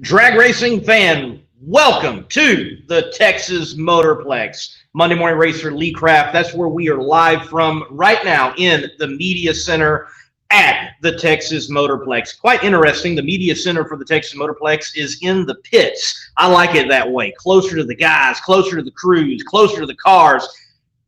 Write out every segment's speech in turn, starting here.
Drag racing fan, welcome to the Texas Motorplex. Monday Morning Racer Lee Craft, that's where we are live from right now in the Media Center at the Texas Motorplex. Quite interesting, the Media Center for the Texas Motorplex is in the pits. I like it that way, closer to the guys, closer to the crews, closer to the cars,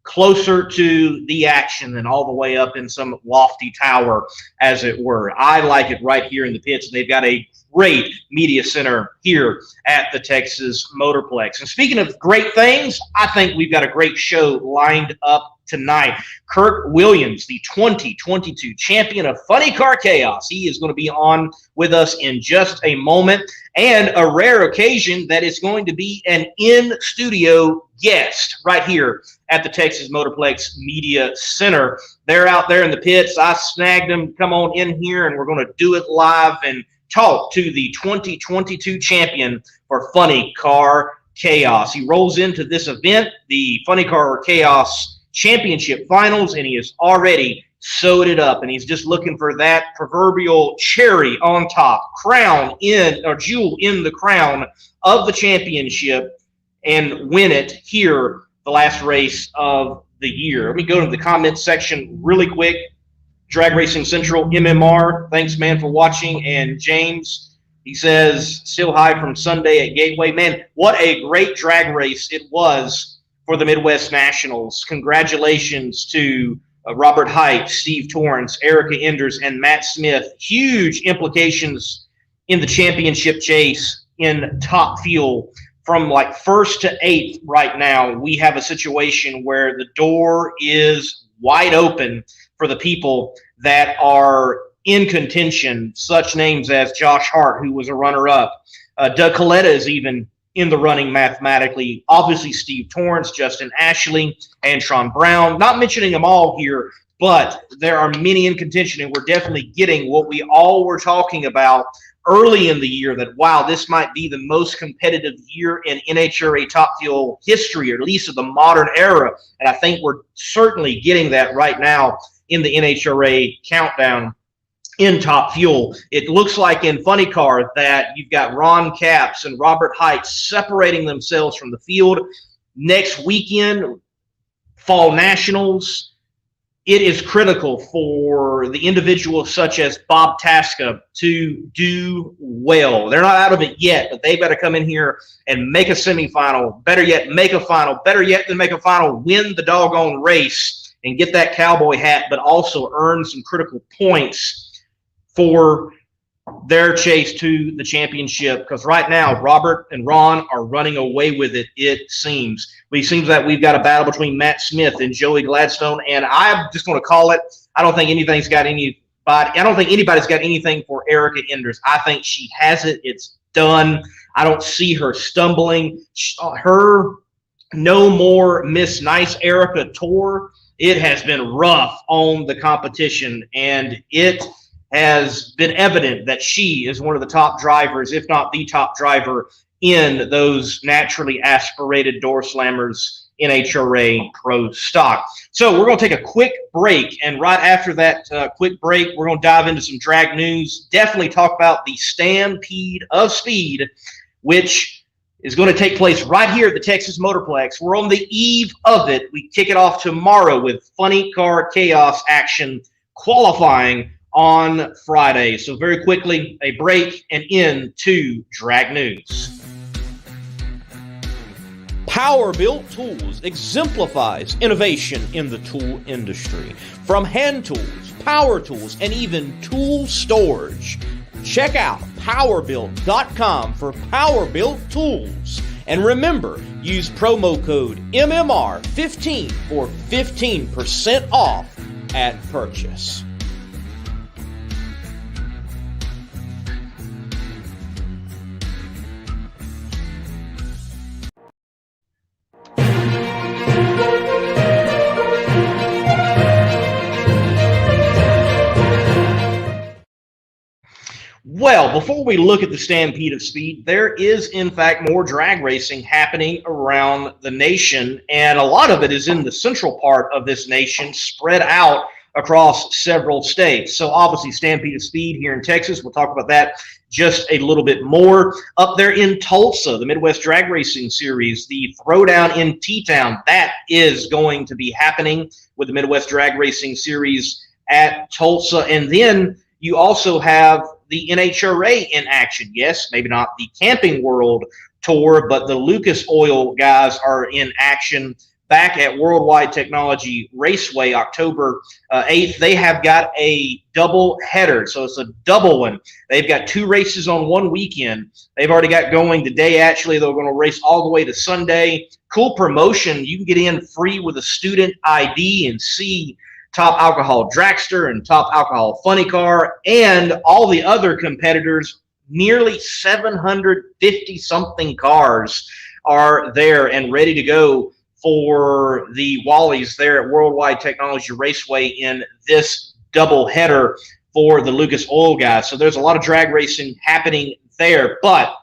closer to the action than all the way up in some lofty tower, as it were. I like it right here in the pits. They've got a great media center here at the Texas Motorplex. And speaking of great things, I think we've got a great show lined up tonight. Kirk Williams, the 2022 champion of Funny Car Chaos. He is going to be on with us in just a moment. And a rare occasion that is going to be an in-studio guest right here at the Texas Motorplex Media Center. They're out there in the pits. I snagged them. Come on in here, and we're going to do it live and talk to the 2022 champion for Funny Car Chaos. He rolls into this event, the Funny Car Chaos Championship Finals, and he has already sewed it up, and he's just looking for that proverbial cherry on top, crown in, or jewel in the crown of the championship, and win it here the last race of the year. Let me go to the comments section really quick. Drag Racing Central MMR, thanks man for watching. And James, he says, still high from Sunday at Gateway. Man, what a great drag race it was for the Midwest Nationals. Congratulations to Robert Height, Steve Torrance, Erica Enders, and Matt Smith. Huge implications in the championship chase in Top Fuel. From like first to eighth right now, we have a situation where the door is wide open for the people that are in contention, such names as Josh Hart, who was a runner-up. Doug Coletta is even in the running mathematically. Obviously, Steve Torrance, Justin Ashley, and Sean Brown. Not mentioning them all here, but there are many in contention, and we're definitely getting what we all were talking about early in the year, that, wow, this might be the most competitive year in NHRA Top Fuel history, or at least of the modern era. And I think we're certainly getting that right now in the NHRA countdown in Top Fuel. It looks like in Funny Car that you've got Ron Capps and Robert Height separating themselves from the field. Next weekend, Fall Nationals, it is critical for the individuals such as Bob Tasca to do well. They're not out of it yet, but they better come in here and make a semifinal. Better yet, make a final. Better yet than make a final, win the doggone race and get that cowboy hat, but also earn some critical points for their chase to the championship. Because right now, Robert and Ron are running away with it, it seems. It seems that we've got a battle between Matt Smith and Joey Gladstone, and I'm just going to call it. I don't think anybody's got anything for Erica Enders. I think she has it. It's done. I don't see her stumbling. Her No More Miss Nice Erica tour, it has been rough on the competition, and it has been evident that she is one of the top drivers, if not the top driver, in those naturally aspirated door slammers NHRA Pro stock. So we're going to take a quick break, and right after that quick break, we're going to dive into some drag news, definitely talk about the Stampede of Speed, which is going to take place right here at the Texas Motorplex. We're on the eve of it. We kick it off tomorrow with Funny Car Chaos action qualifying on Friday. So very quickly, a break and into drag news. Power-Built Tools exemplifies innovation in the tool industry. From hand tools, power tools, and even tool storage. Check out powerbuilt.com for Power-Built Tools. And remember, use promo code MMR15 for 15% off at purchase. Well, before we look at the Stampede of Speed, there is, in fact, more drag racing happening around the nation, and a lot of it is in the central part of this nation, spread out across several states. So obviously Stampede of Speed here in Texas, we'll talk about that just a little bit more. Up there in Tulsa, the Midwest Drag Racing Series, the Throwdown in T-Town, that is going to be happening with the Midwest Drag Racing Series at Tulsa. And then you also have the NHRA in action. Yes, maybe not the Camping World Tour, but the Lucas Oil guys are in action back at Worldwide Technology Raceway, October 8th. They have got a double header, so it's a double one. They've got 2 races on one weekend. They've already got going today. Actually, they're going to race all the way to Sunday. Cool promotion. You can get in free with a student ID and see Top Alcohol Dragster and Top Alcohol Funny Car and all the other competitors. Nearly 750-something cars are there and ready to go for the Wallies there at Worldwide Technology Raceway in this double header for the Lucas Oil guys. So there's a lot of drag racing happening there. But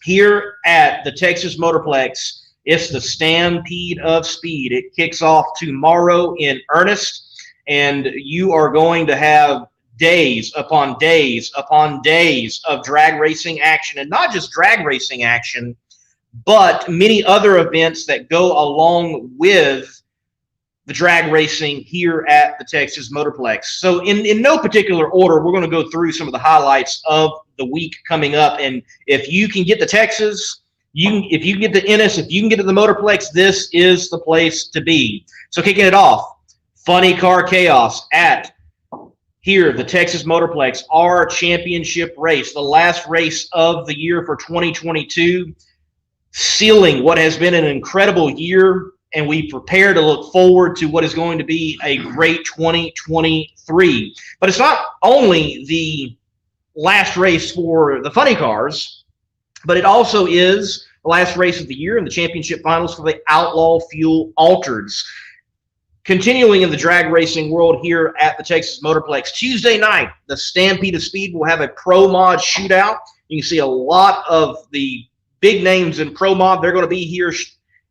here at the Texas Motorplex, it's the Stampede of Speed. It kicks off tomorrow in earnest, and you are going to have days upon days upon days of drag racing action, and not just drag racing action, but many other events that go along with the drag racing here at the Texas Motorplex. So in no particular order, we're going to go through some of the highlights of the week coming up. And if you can get to Texas, if you can get to Ennis, if you can get to the Motorplex, this is the place to be. So kicking it off, Funny Car Chaos at here, the Texas Motorplex, our championship race, the last race of the year for 2022, sealing what has been an incredible year, and we prepare to look forward to what is going to be a great 2023. But it's not only the last race for the funny cars, but it also is the last race of the year in the championship finals for the Outlaw Fuel Altereds. Continuing in the drag racing world here at the Texas Motorplex, Tuesday night, the Stampede of Speed will have a Pro Mod shootout. You can see a lot of the big names in Pro Mod. They're going to be here,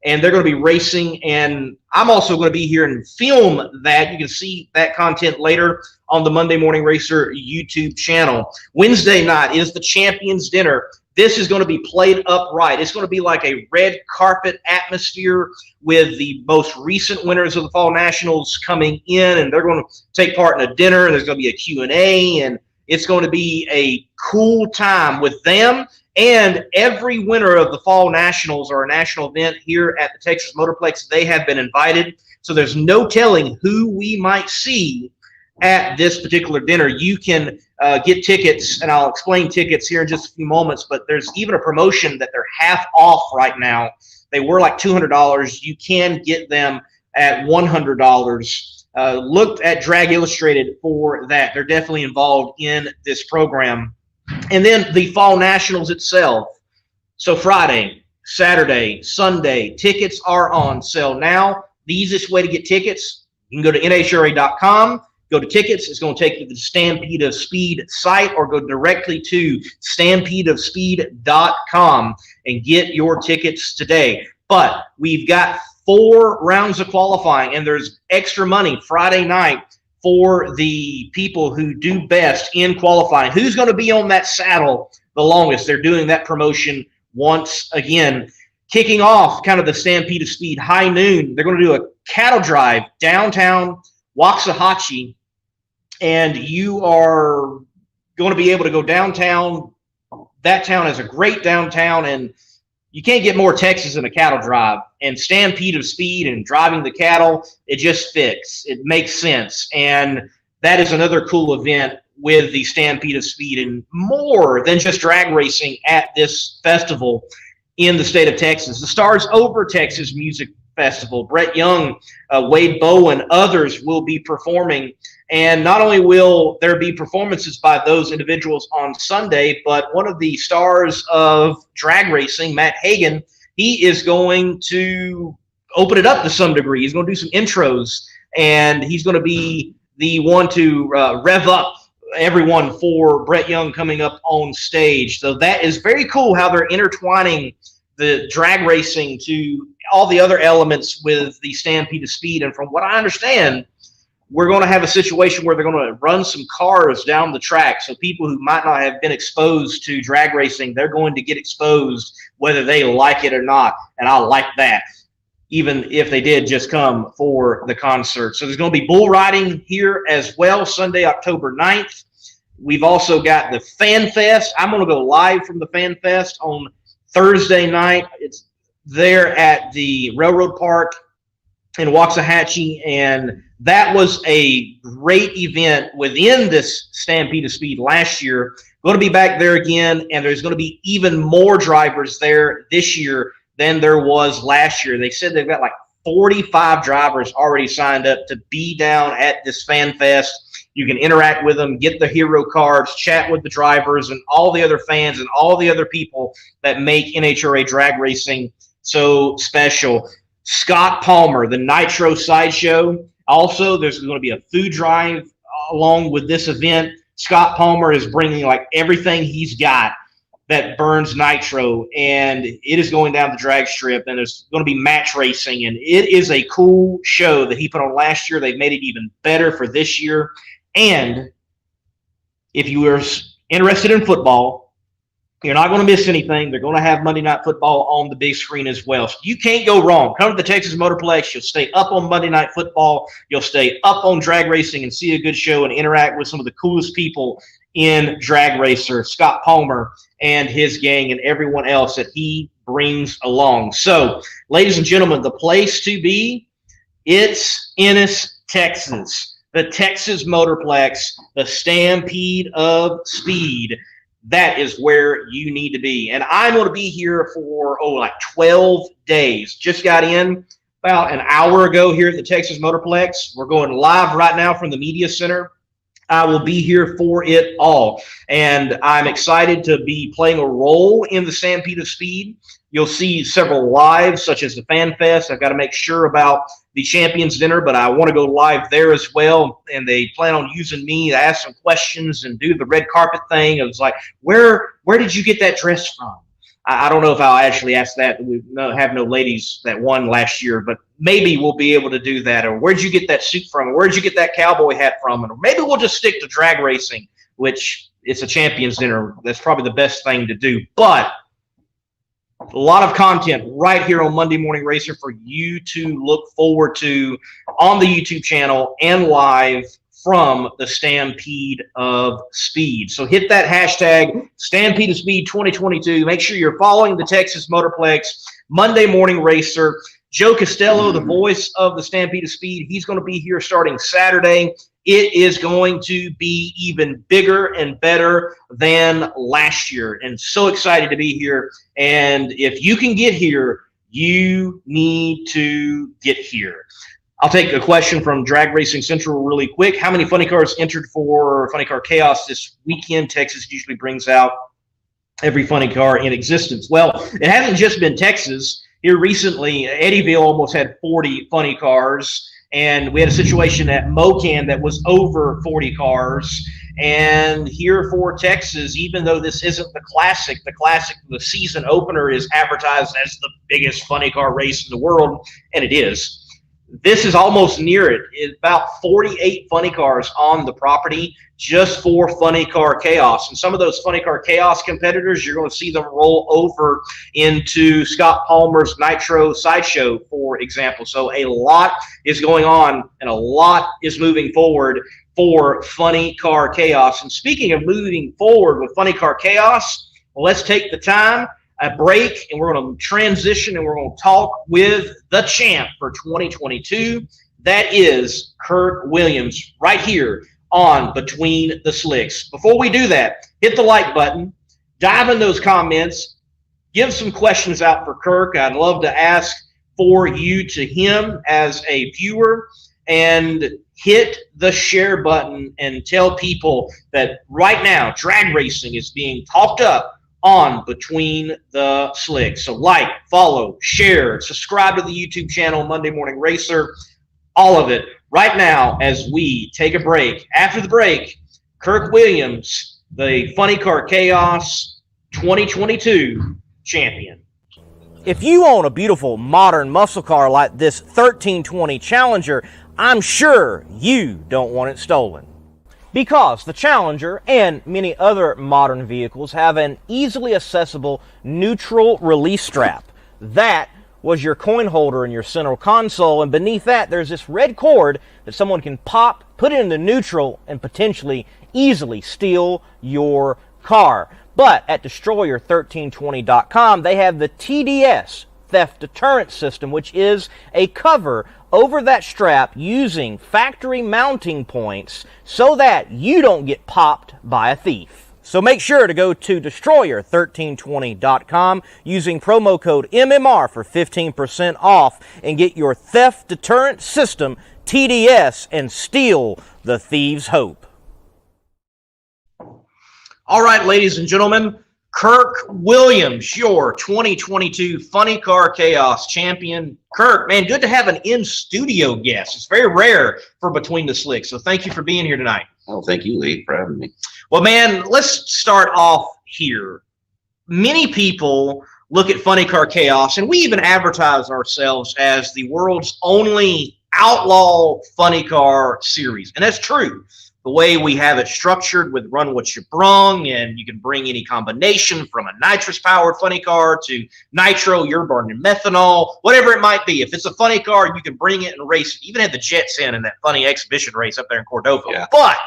and they're going to be racing, and I'm also going to be here and film that. You can see that content later on the Monday Morning Racer YouTube channel. Wednesday night is the Champions Dinner. This is going to be played up right. It's going to be like a red carpet atmosphere with the most recent winners of the Fall Nationals coming in, and they're going to take part in a dinner. There's going to be a Q&A, and it's going to be a cool time with them. And every winner of the Fall Nationals or a national event here at the Texas Motorplex, they have been invited. So there's no telling who we might see at this particular dinner. You can get tickets, and I'll explain tickets here in just a few moments, but there's even a promotion that they're half off right now. They were like $200. You can get them at $100. Look at Drag Illustrated for that. They're definitely involved in this program. And then the Fall Nationals itself. So Friday, Saturday, Sunday, tickets are on sale now. The easiest way to get tickets, you can go to NHRA.com. Go to tickets. It's going to take you to the Stampede of Speed site, or go directly to stampedeofspeed.com and get your tickets today. But we've got 4 rounds of qualifying, and there's extra money Friday night for the people who do best in qualifying. Who's going to be on that saddle the longest? They're doing that promotion once again. Kicking off kind of the Stampede of Speed, high noon, they're going to do a cattle drive downtown Waxahachie, and you are going to be able to go downtown. That town is a great downtown, and you can't get more Texas than a cattle drive. And Stampede of Speed and driving the cattle, it just fits. It makes sense. And that is another cool event with the Stampede of Speed, and more than just drag racing at this festival in the state of Texas. The Stars Over Texas Music Festival. Brett Young, Wade Bowen, others will be performing. And not only will there be performances by those individuals on Sunday, but one of the stars of drag racing, Matt Hagan, he is going to open it up to some degree. He's going to do some intros, and he's going to be the one to rev up everyone for Brett Young coming up on stage. So that is very cool how they're intertwining the drag racing to all the other elements with the Stampede of Speed. And from what I understand, we're going to have a situation where they're going to run some cars down the track. So people who might not have been exposed to drag racing, they're going to get exposed whether they like it or not. And I like that, even if they did just come for the concert. So there's going to be bull riding here as well, Sunday, October 9th. We've also got the Fan Fest. I'm going to go live from the Fan Fest on Thursday night. It's there at the Railroad Park in Waxahachie, and that was a great event within this Stampede of Speed last year. Going to be back there again, and there's going to be even more drivers there this year than there was last year. They said they've got like 45 drivers already signed up to be down at this Fan Fest. You can interact with them, get the hero cards, chat with the drivers and all the other fans and all the other people that make NHRA drag racing so special. Scott Palmer, the Nitro Sideshow. Also, there's going to be a food drive along with this event. Scott Palmer is bringing like everything he's got that burns nitro, and it is going down the drag strip, and there's going to be match racing, and it is a cool show that he put on last year. They've made it even better for this year. And if you are interested in football, you're not going to miss anything. They're going to have Monday Night Football on the big screen as well. So you can't go wrong. Come to the Texas Motorplex. You'll stay up on Monday Night Football. You'll stay up on drag racing and see a good show and interact with some of the coolest people in drag racer, Scott Palmer and his gang and everyone else that he brings along. So, ladies and gentlemen, the place to be, it's Ennis, Texas. The Texas Motorplex, the Stampede of Speed. That is where you need to be. And I'm going to be here for, like 12 days. Just got in about an hour ago here at the Texas Motorplex. We're going live right now from the Media Center. I will be here for it all. And I'm excited to be playing a role in the Stampede of Speed. You'll see several lives, such as the Fan Fest. I've got to make sure about the Champions Dinner, but I want to go live there as well. And they plan on using me to ask some questions and do the red carpet thing. It was like, where did you get that dress from? I don't know if I'll actually ask that. We have no ladies that won last year, but maybe we'll be able to do that. Or where'd you get that suit from? Or where'd you get that cowboy hat from? Or maybe we'll just stick to drag racing, which it's a Champions Dinner. That's probably the best thing to do. But a lot of content right here on Monday Morning Racer for you to look forward to on the YouTube channel and live from the Stampede of Speed. So hit that hashtag Stampede of Speed 2022. Make sure you're following the Texas Motorplex Monday Morning Racer. Joe Costello, the voice of the Stampede of Speed, he's going to be here starting Saturday. It is going to be even bigger and better than last year. And so excited to be here. And if you can get here, you need to get here. I'll take a question from Drag Racing Central really quick. How many funny cars entered for Funny Car Chaos this weekend? Texas usually brings out every funny car in existence. Well, it hasn't just been Texas. Here recently, Eddyville almost had 40 funny cars. And we had a situation at Mocan that was over 40 cars. And here for Texas, even though this isn't the classic, the season opener is advertised as the biggest funny car race in the world, and it is. This is almost near it. It's about 48 funny cars on the property just for Funny Car Chaos. And some of those Funny Car Chaos competitors, you're going to see them roll over into Scott Palmer's Nitro Sideshow, for example. So a lot is going on and a lot is moving forward for Funny Car Chaos. And speaking of moving forward with Funny Car Chaos, let's take the time, a break, and we're going to transition and we're going to talk with the champ for 2022. That is Kirk Williams right here on Between the Slicks. Before we do that, hit the like button, dive in those comments, give some questions out for Kirk. I'd love to ask for you to him as a viewer, and hit the share button and tell people that right now drag racing is being talked up on Between the Slicks. So like, follow, share, subscribe to the YouTube channel, Monday Morning Racer, all of it right now as we take a break. After the break, Kirk Williams, the Funny Car Chaos 2022 champion. If you own a beautiful modern muscle car like this 1320 Challenger, I'm sure you don't want it stolen. Because the Challenger and many other modern vehicles have an easily accessible neutral release strap. That was your coin holder in your center console, and beneath that there's this red cord that someone can pop, put it into neutral, and potentially easily steal your car. But at Destroyer1320.com, they have the TDS, Theft Deterrent System, which is a cover over that strap using factory mounting points so that you don't get popped by a thief. So make sure to go to Destroyer1320.com using promo code MMR for 15% off and get your Theft Deterrent System TDS and steal the thieves' hope. All right, ladies and gentlemen, Kirk Williams, your 2022 Funny Car Chaos champion. Kirk, man, good to have an in-studio guest. It's very rare for Between the Slicks, so thank you for being here tonight. Oh, thank you, Lee, for having me. Well, man, let's start off here. Many people look at Funny Car Chaos, and we even advertise ourselves as the world's only outlaw funny car series, and that's true. The way we have it structured with run what you brung, and you can bring any combination from a nitrous-powered funny car to nitro, you're burning methanol, whatever it might be. If it's a funny car, you can bring it and race it. Even had the Jets in that funny exhibition race up there in Cordova. Yeah. But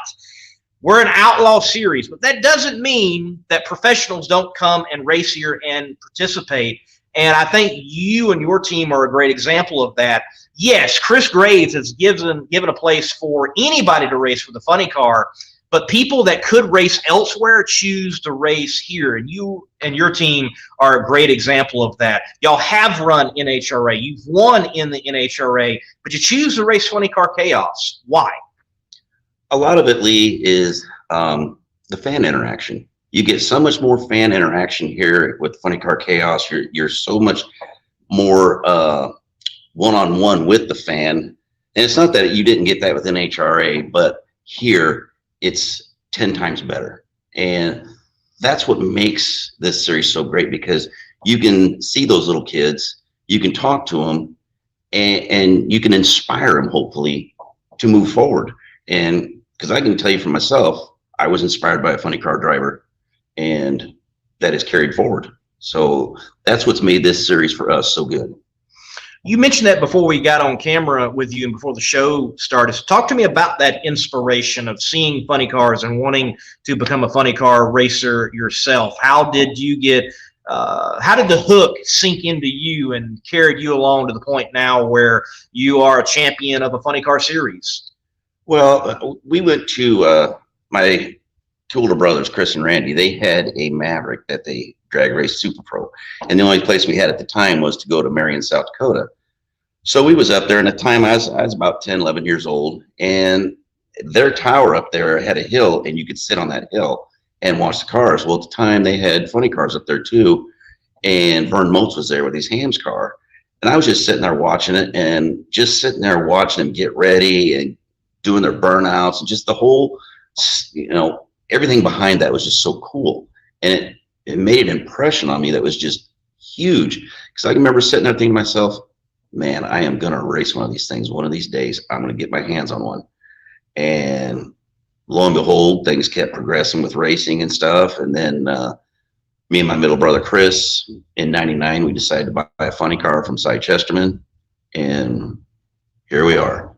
we're an outlaw series, but that doesn't mean that professionals don't come and race here and participate. And I think you and your team are a great example of that. Yes, Chris Graves has given a place for anybody to race with a funny car, but people that could race elsewhere choose to race here. And you and your team are a great example of that. Y'all have run NHRA. You've won in the NHRA, but you choose to race Funny Car Chaos. Why? A lot of it, Lee, is the fan interaction. You get so much more fan interaction here with Funny Car Chaos. You're so much more one-on-one with the fan. And it's not that you didn't get that with NHRA, but here it's 10 times better. And that's what makes this series so great, because you can see those little kids, you can talk to them, and you can inspire them, hopefully, to move forward. And because I can tell you for myself, I was inspired by a funny car driver, and that is carried forward. So that's what's made this series for us so good. You mentioned that before we got on camera with you and before the show started. So talk to me about that inspiration of seeing funny cars and wanting to become a funny car racer yourself. How did you get, how did the hook sink into you and carried you along to the point now where you are a champion of a funny car series? Well, we went to my two older brothers, Chris and Randy. They had a Maverick that they drag raced Super Pro, and the only place we had at the time was to go to Marion, South Dakota. So we was up there, and at the time I was about 10, 11 years old, and their tower up there had a hill, and you could sit on that hill and watch the cars. Well, at the time they had funny cars up there too, and Vern Motes was there with his Ham's car, and I was just sitting there watching it, and just sitting there watching them get ready and doing their burnouts, and just the whole, everything behind that was just so cool. And it made an impression on me that was just huge, because I can remember sitting there thinking to myself, man, I am going to race one of these things. One of these days, I'm going to get my hands on one. And lo and behold, things kept progressing with racing and stuff. And then me and my middle brother, Chris, in 99, we decided to buy a funny car from Cy Chesterman. And here we are.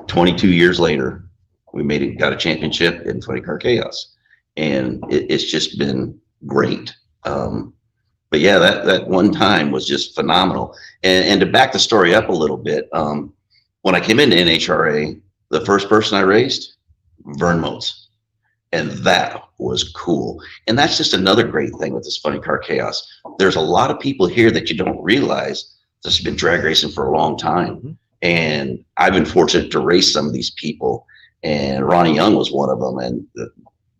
22 years later, we got a championship in Funny Car Chaos. And it's just been great. But yeah, that one time was just phenomenal. And to back the story up a little bit, when I came into NHRA, the first person I raced, Vern Motes. And that was cool. And that's just another great thing with this Funny Car Chaos. There's a lot of people here that you don't realize that's been drag racing for a long time. Mm-hmm. And I've been fortunate to race some of these people. And Ronnie Young was one of them. And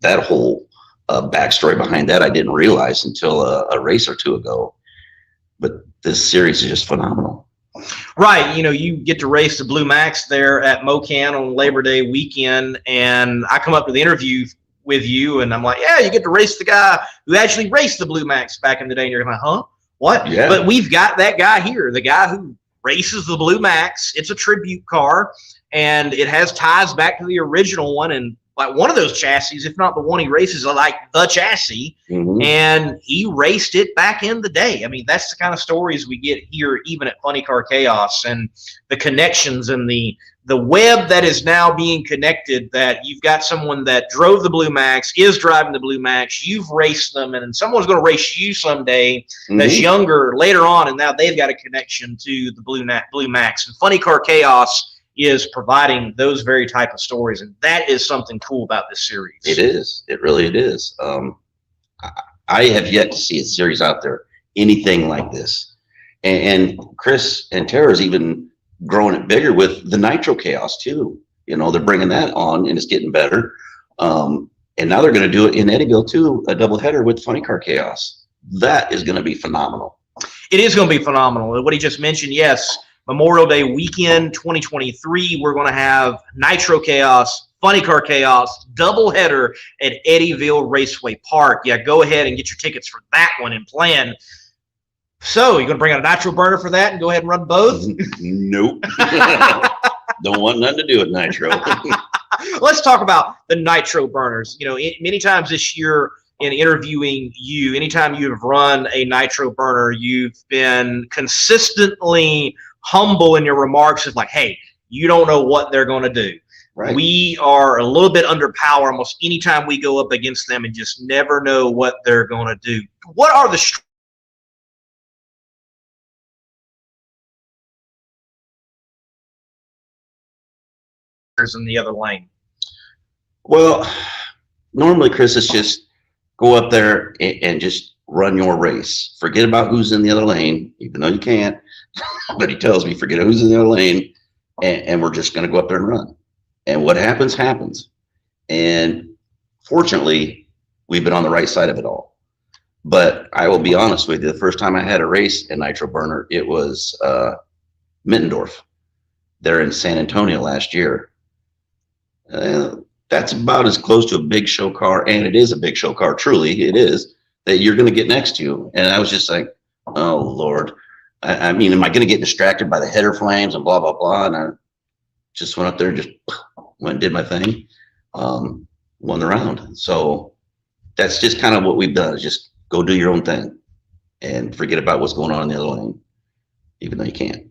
that whole backstory behind that I didn't realize until a race or two ago. But this series is just phenomenal. Right. You get to race the Blue Max there at MoCan on Labor Day weekend, and I come up to the interview with you, and I'm like, yeah, you get to race the guy who actually raced the Blue Max back in the day. And you're like, huh? What? Yeah. But we've got that guy here, the guy who races the Blue Max. It's a tribute car, and it has ties back to the original one. And like one of those chassis, if not the one he races, like the chassis, and he raced it back in the day. I mean, that's the kind of stories we get here, even at Funny Car Chaos, and the connections and the web that is now being connected, that you've got someone that drove the Blue Max, is driving the Blue Max, you've raced them, and someone's going to race you someday that's younger later on, and now they've got a connection to the Blue Max. And Funny Car Chaos is providing those very type of stories, and that is something cool about this series. It is. It really is. I have yet to see a series out there anything like this, and Chris and Tara's even growing it bigger with the Nitro Chaos too. You know, they're bringing that on, and it's getting better. And now they're going to do it in Eddyville too, a doubleheader with Funny Car Chaos. That is going to be phenomenal. It is going to be phenomenal. What he just mentioned, yes. Memorial Day weekend 2023, we're going to have Nitro Chaos, Funny Car Chaos, doubleheader at Eddyville Raceway Park. Yeah, go ahead and get your tickets for that one and plan. So, you're going to bring out a nitro burner for that and go ahead and run both? Nope. Don't want nothing to do with nitro. Let's talk about the nitro burners. You know, many times this year in interviewing you, anytime you have run a nitro burner, you've been consistently humble in your remarks. It's like, hey, you don't know what they're going to do. Right. We are a little bit underpowered almost anytime we go up against them, and just never know what they're going to do. What are the in the other lane? Well, normally, Chris, is just go up there and just run your race. Forget about who's in the other lane, even though you can't. But he tells me, forget who's in the other lane, and we're just going to go up there and run. And what happens, happens. And fortunately, we've been on the right side of it all. But I will be honest with you, the first time I had a race in Nitro Burner, it was Mittendorf. They're in San Antonio last year. That's about as close to a big show car, and it is a big show car, truly, it is, that you're going to get next to. And I was just like, oh, Lord. I mean, am I going to get distracted by the header flames and blah, blah, blah? And I just went up there and just went and did my thing, won the round. So that's just kind of what we've done, is just go do your own thing and forget about what's going on in the other lane, even though you can't.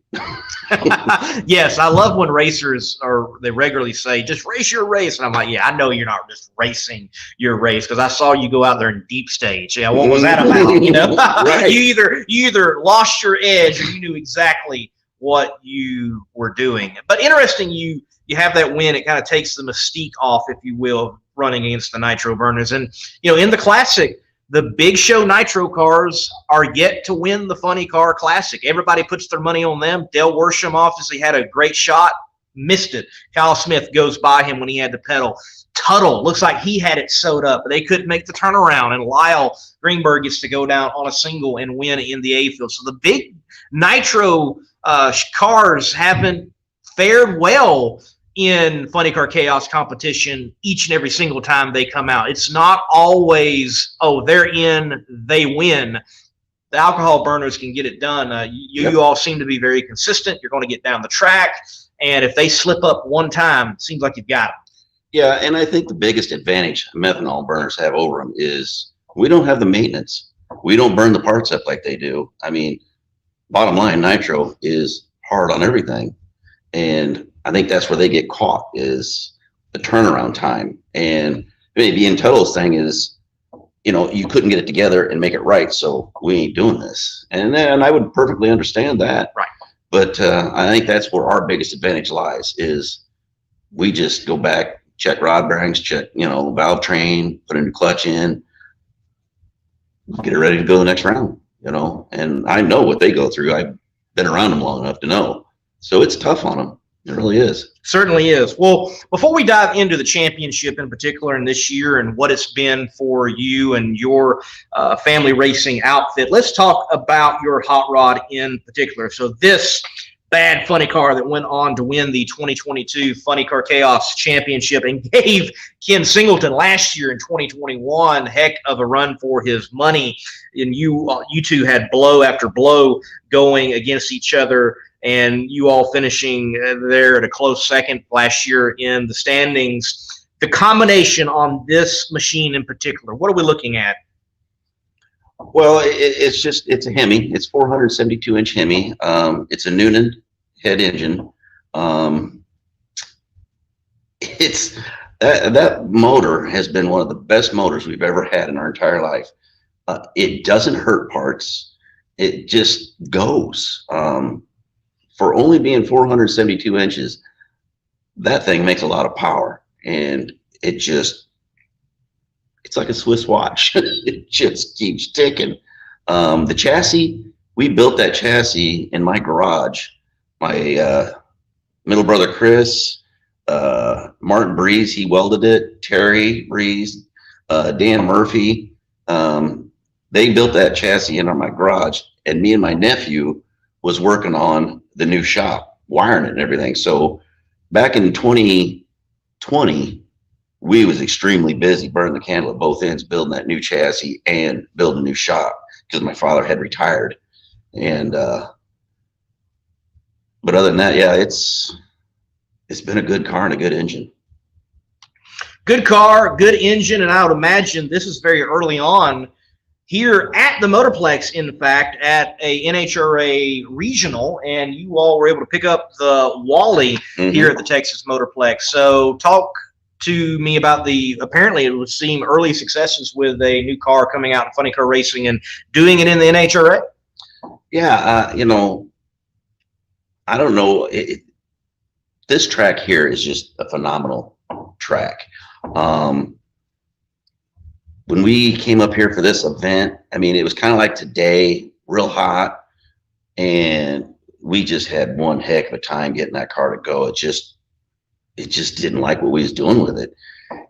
Yes, I love when racers they regularly say, just race your race. And I'm like, yeah, I know you're not just racing your race, because I saw you go out there in deep stage. Yeah, what was that about? You know, right. you either lost your edge or you knew exactly what you were doing. But interesting, you have that win. It kind of takes the mystique off, if you will, of running against the Nitro Burners. And, you know, in the Classic, the big show Nitro cars are yet to win the Funny Car Classic. Everybody puts their money on them. Dale Worsham obviously had a great shot, missed it. Kyle Smith goes by him when he had to pedal. Tuttle looks like he had it sewed up, but they couldn't make the turnaround, and Lyle Greenberg gets to go down on a single and win in the A field. So the big Nitro cars haven't fared well in Funny Car Chaos competition each and every single time they come out. It's not always, oh, they're in, they win. The alcohol burners can get it done. You all seem to be very consistent. You're going to get down the track, and if they slip up one time, it seems like you've got them. Yeah, and I think the biggest advantage methanol burners have over them is we don't have the maintenance. We don't burn the parts up like they do. I mean, bottom line, nitro is hard on everything, and I think that's where they get caught, is the turnaround time. And maybe in Tuttle's thing is, you know, you couldn't get it together and make it right, so we ain't doing this. And I would perfectly understand that. Right. But I think that's where our biggest advantage lies, is we just go back, check rod bearings, check, you know, valve train, put a new clutch in, get it ready to go the next round, you know. And I know what they go through. I've been around them long enough to know. So it's tough on them. It really is. Certainly is. Well, before we dive into the championship in particular and this year and what it's been for you and your family racing outfit, let's talk about your hot rod in particular. So this bad funny car that went on to win the 2022 Funny Car Chaos Championship and gave Ken Singleton last year in 2021 heck of a run for his money. And you two had blow after blow going against each other. and you all finishing there at a close second last year in the standings. The combination on this machine in particular, what are we looking at? Well, it's a Hemi. It's 472-inch Hemi. It's a Noonan head engine. It's that motor has been one of the best motors we've ever had in our entire life. It doesn't hurt parts. It just goes. For only being 472 inches, that thing makes a lot of power, and it's like a Swiss watch. It just keeps ticking. The chassis, we built that chassis in my garage. My middle brother Chris, Martin Breeze, he welded it. Terry Breeze, Dan Murphy, they built that chassis in my garage, and me and my nephew was working on the new shop, wiring it and everything. So back in 2020, we was extremely busy, burning the candle at both ends, building that new chassis and building a new shop because my father had retired. And but other than that, yeah, it's been a good car and a good engine. Good car, good engine, and I would imagine this is very early on here at the Motorplex, in fact, at a NHRA regional, and you all were able to pick up the Wally here at the Texas Motorplex. So talk to me about apparently it would seem early successes with a new car coming out in funny car racing and doing it in the NHRA. Yeah, I don't know. This track here is just a phenomenal track. When we came up here for this event, I mean, it was kind of like today, real hot, and we just had one heck of a time getting that car to go. It just didn't like what we was doing with it.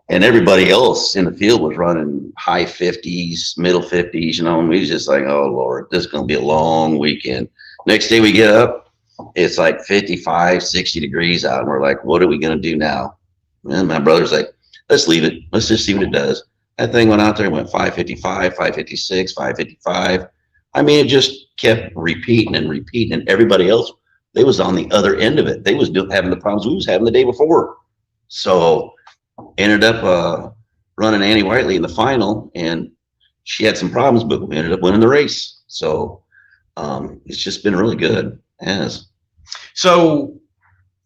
And everybody else in the field was running high 50s, middle 50s, and we was just like, oh Lord, this is going to be a long weekend. Next day we get up, it's like 55, 60 degrees out, and we're like, what are we going to do now? And my brother's like, let's leave it. Let's just see what it does. That thing went out there and went 555, 556, 555. I mean, it just kept repeating and repeating, and everybody else, they was on the other end of it. They was having the problems we was having the day before. So ended up running Annie Whiteley in the final, and she had some problems, but we ended up winning the race. So it's just been really good. Yes. So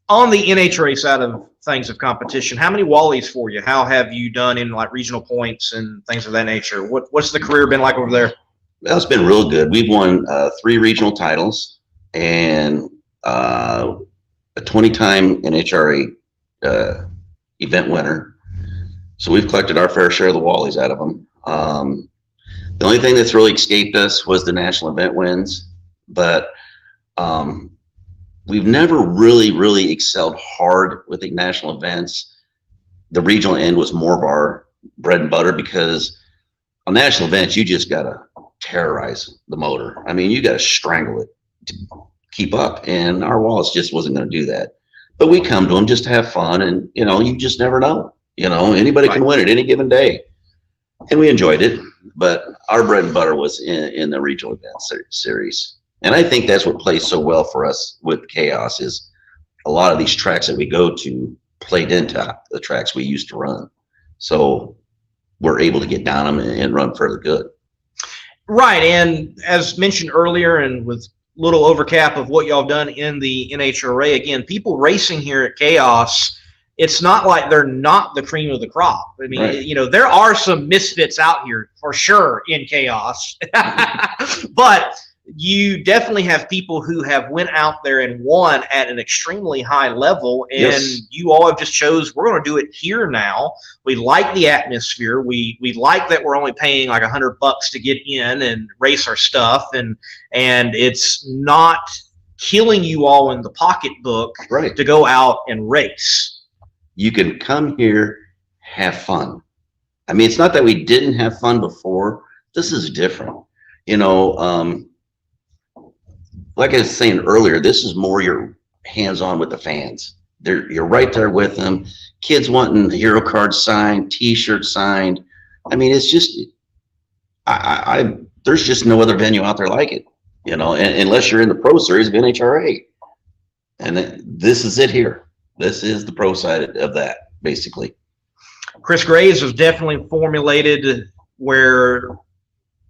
on the NHRA side of things of competition, how many Wallies for you? How have you done in like regional points and things of that nature? What's the career been like over there? Well, it's been real good. We've won 3 regional titles and a 20-time NHRA event winner. So we've collected our fair share of the Wallies out of them. The only thing that's really escaped us was the national event wins, but we've never really excelled hard with the national events. The regional end was more of our bread and butter, because on national events, you just got to terrorize the motor. I mean, you got to strangle it to keep up, and our Wallace just wasn't going to do that. But we come to them just to have fun, and, you just never know. Anybody can win it any given day. And we enjoyed it, but our bread and butter was in the regional event series. And I think that's what plays so well for us with Chaos, is a lot of these tracks that we go to played into the tracks we used to run. So we're able to get down them and run further good. Right. And as mentioned earlier, and with little overcap of what y'all done in the NHRA, again, people racing here at Chaos, it's not like they're not the cream of the crop. I mean, right. There are some misfits out here for sure in Chaos, but you definitely have people who have went out there and won at an extremely high level, and yes. You all have just chose, we're going to do it here now. We like the atmosphere. We like that we're only paying like $100 to get in and race our stuff, and it's not killing you all in the pocketbook right. to go out and race. You can come here, have fun. I mean, it's not that we didn't have fun before. This is different. Like I was saying earlier, this is more your hands-on with the fans. You're right there with them. Kids wanting hero cards signed, T-shirts signed. I mean, it's just, there's just no other venue out there like it, unless you're in the Pro Series of NHRA. And this is it here. This is the pro side of that, basically. Chris Graves was definitely formulated where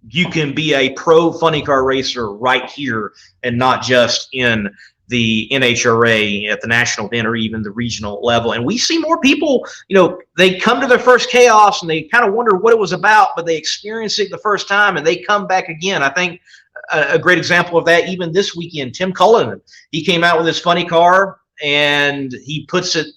you can be a pro funny car racer right here and not just in the NHRA at the national event or even the regional level. And we see more people, they come to their first chaos and they kind of wonder what it was about, but they experience it the first time and they come back again. I think a great example of that, even this weekend, Tim Cullinan, he came out with his funny car and he puts it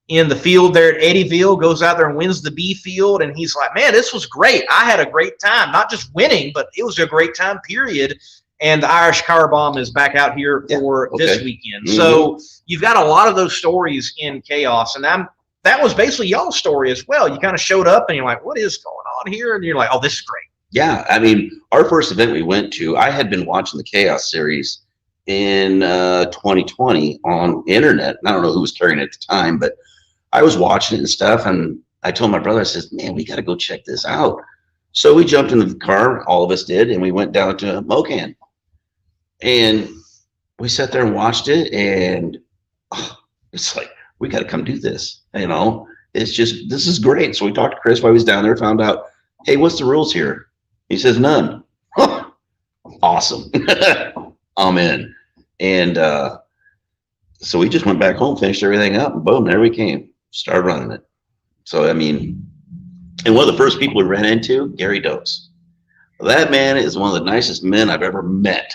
in the field there at Eddyville, goes out there and wins the B field. And he's like, man, this was great. I had a great time, not just winning, but it was a great time, period. And the Irish Car Bomb is back out here for this weekend. Mm-hmm. So you've got a lot of those stories in chaos. And that was basically y'all's story as well. You kind of showed up and you're like, what is going on here? And you're like, oh, this is great. Yeah. I mean, our first event we went to, I had been watching the Chaos series in 2020 on the internet. And I don't know who was carrying it at the time, but I was watching it and stuff. And I told my brother, I says, man, we got to go check this out. So we jumped into the car, all of us did, and we went down to Mocan. And we sat there and watched it, and it's like, we got to come do this. It's just, this is great. So we talked to Chris while he was down there, found out, hey, what's the rules here? He says, none. Awesome. I'm in. And so we just went back home, finished everything up, and boom, there we came. Started running it. So, I mean, and one of the first people we ran into, Gary Dokes. That man is one of the nicest men I've ever met.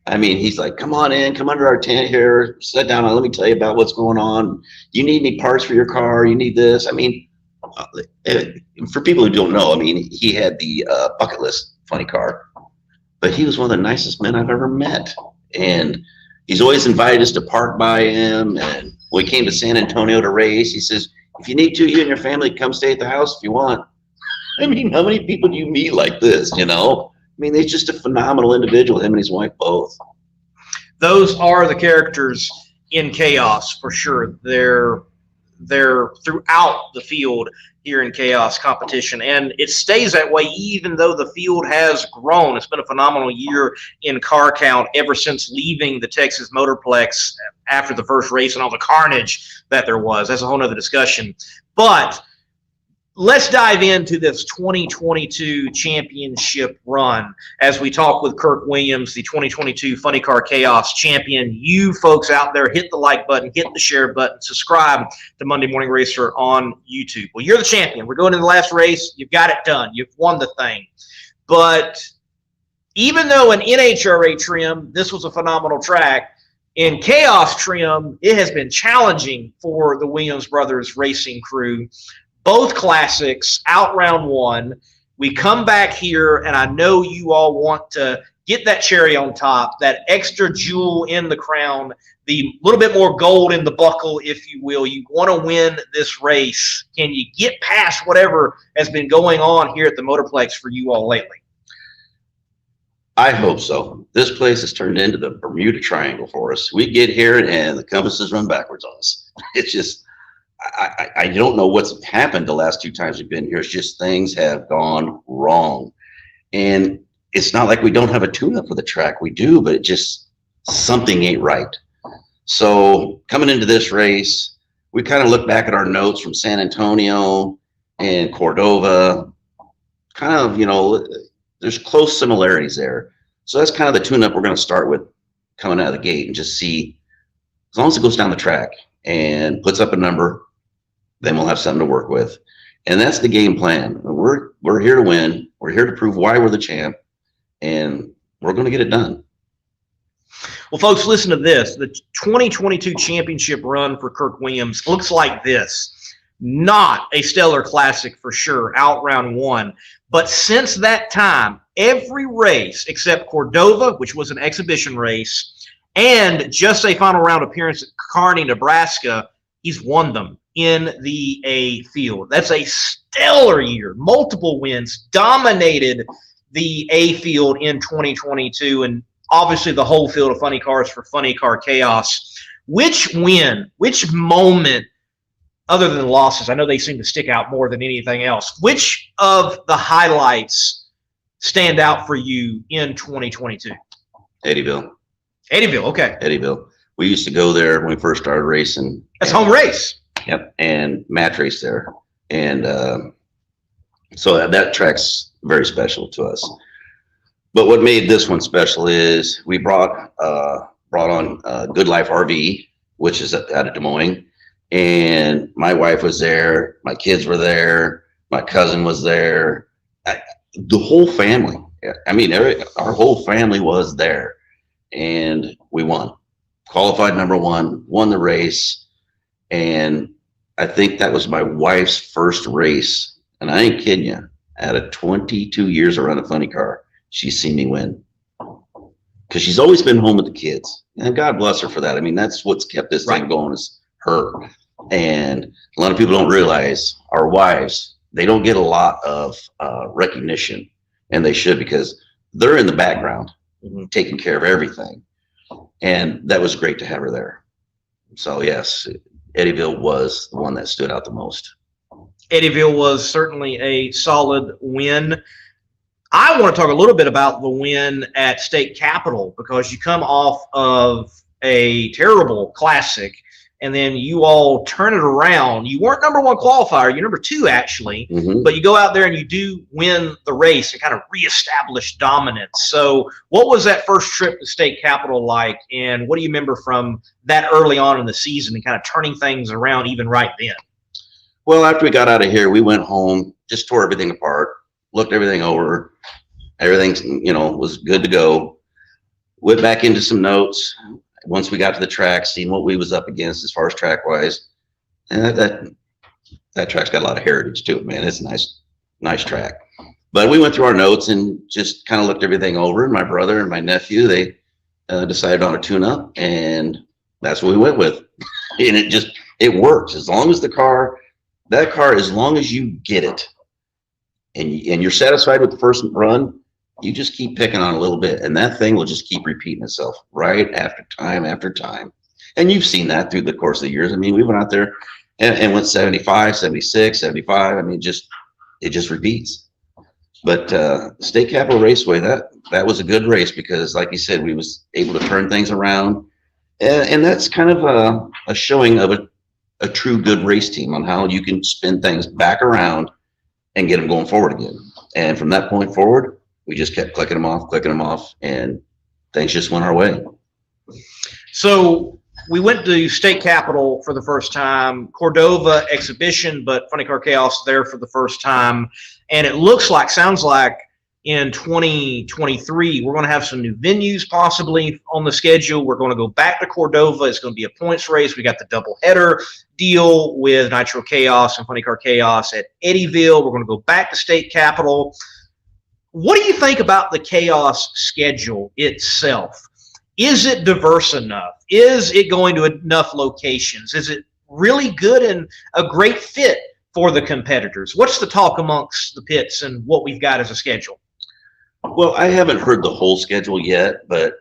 I mean, he's like, come on in, come under our tent here, sit down and let me tell you about what's going on. You need any parts for your car? You need this? I mean, for people who don't know, I mean, he had the bucket list funny car, but he was one of the nicest men I've ever met. And he's always invited us to park by him. And when we came to San Antonio to race, he says, if you need to, you and your family come stay at the house if you want. I mean, how many people do you meet like this, I mean, he's just a phenomenal individual, him and his wife both. Those are the characters in Chaos for sure. They're throughout the field here in Chaos competition, and it stays that way even though the field has grown. It's been a phenomenal year in car count ever since leaving the Texas Motorplex after the first race and all the carnage that there was. That's a whole nother discussion. But let's dive into this 2022 championship run as we talk with Kirk Williams, the 2022 Funny Car Chaos champion. You folks out there, hit the like button, hit the share button, subscribe to Monday Morning Racer on YouTube. Well, you're the champion. We're going to the last race. You've got it done. You've won the thing. But even though in NHRA trim, this was a phenomenal track, in Chaos trim, it has been challenging for the Williams Brothers racing crew. Both classics out round one. We come back here, and I know you all want to get that cherry on top, that extra jewel in the crown, the little bit more gold in the buckle, if you will. You want to win this race. Can you get past whatever has been going on here at the Motorplex for you all lately? I hope so. This place has turned into the Bermuda Triangle for us. We get here, and the compasses run backwards on us. It's just... I don't know what's happened the last two times we've been here. It's just things have gone wrong. And it's not like we don't have a tune-up for the track. We do, but it just, something ain't right. So coming into this race, we kind of look back at our notes from San Antonio and Cordova. Kind of, there's close similarities there. So that's kind of the tune-up we're going to start with coming out of the gate and just see, as long as it goes down the track and puts up a number, then we'll have something to work with. And that's the game plan. We're here to win. We're here to prove why we're the champ, and we're going to get it done. Well, folks, listen to this. The 2022 championship run for Kirk Williams looks like this. Not a stellar classic for sure, out round one. But since that time, every race except Cordova, which was an exhibition race, and just a final round appearance at Kearney, Nebraska, he's won them in the A field. That's a stellar year. Multiple wins, dominated the A field in 2022, and obviously the whole field of funny cars for Funny Car Chaos. Which win, which moment, other than losses, I know they seem to stick out more than anything else, which of the highlights stand out for you in 2022? Eddyville. Eddyville, okay. Eddyville. We used to go there when we first started racing. That's home race. Yep, and match race there, and so that track's very special to us. But what made this one special is we brought on Good Life RV, which is out of Des Moines, and my wife was there, my kids were there, my cousin was there, the whole family. I mean, our whole family was there, and we won. Qualified number one, won the race, and I think that was my wife's first race, and I ain't kidding you. Out of 22 years around a funny car, she's seen me win, because she's always been home with the kids, and God bless her for that. I mean, that's what's kept this thing going, is her. And a lot of people don't realize our wives, they don't get a lot of recognition, and they should, because they're in the background taking care of everything. And that was great to have her there. So yes, Eddyville was the one that stood out the most. Eddyville was certainly a solid win. I want to talk a little bit about the win at State Capitol, because you come off of a terrible classic, and then you all turn it around. You weren't number one qualifier, you're number two actually, but you go out there and you do win the race and kind of reestablish dominance. So what was that first trip to State Capitol like, and what do you remember from that early on in the season and kind of turning things around even right then? Well, after we got out of here, we went home, just tore everything apart, looked everything over, everything, was good to go. Went back into some notes. Once we got to the track, seeing what we was up against as far as track wise, and that track's got a lot of heritage to it, man. It's a nice track. But we went through our notes and just kind of looked everything over. And my brother and my nephew, they decided on a tune-up, and that's what we went with. And it works as long as that car, as long as you get it, and you're satisfied with the first run, you just keep picking on a little bit, and that thing will just keep repeating itself right after time. And you've seen that through the course of the years. I mean, we went out there and went 75, 76, 75. I mean, it just repeats. But State Capitol Raceway, that was a good race, because like you said, we was able to turn things around. And that's kind of a showing of a true good race team, on how you can spin things back around and get them going forward again. And from that point forward, we just kept clicking them off, and things just went our way. So we went to State Capitol for the first time, Cordova exhibition, but Funny Car Chaos there for the first time. And it sounds like in 2023, we're going to have some new venues possibly on the schedule. We're going to go back to Cordova. It's going to be a points race. We got the doubleheader deal with Nitro Chaos and Funny Car Chaos at Eddyville. We're going to go back to State Capitol. What do you think about the Chaos schedule itself? Is it diverse enough? Is it going to enough locations? Is it really good and a great fit for the competitors? What's the talk amongst the pits and what we've got as a schedule? Well, I haven't heard the whole schedule yet, but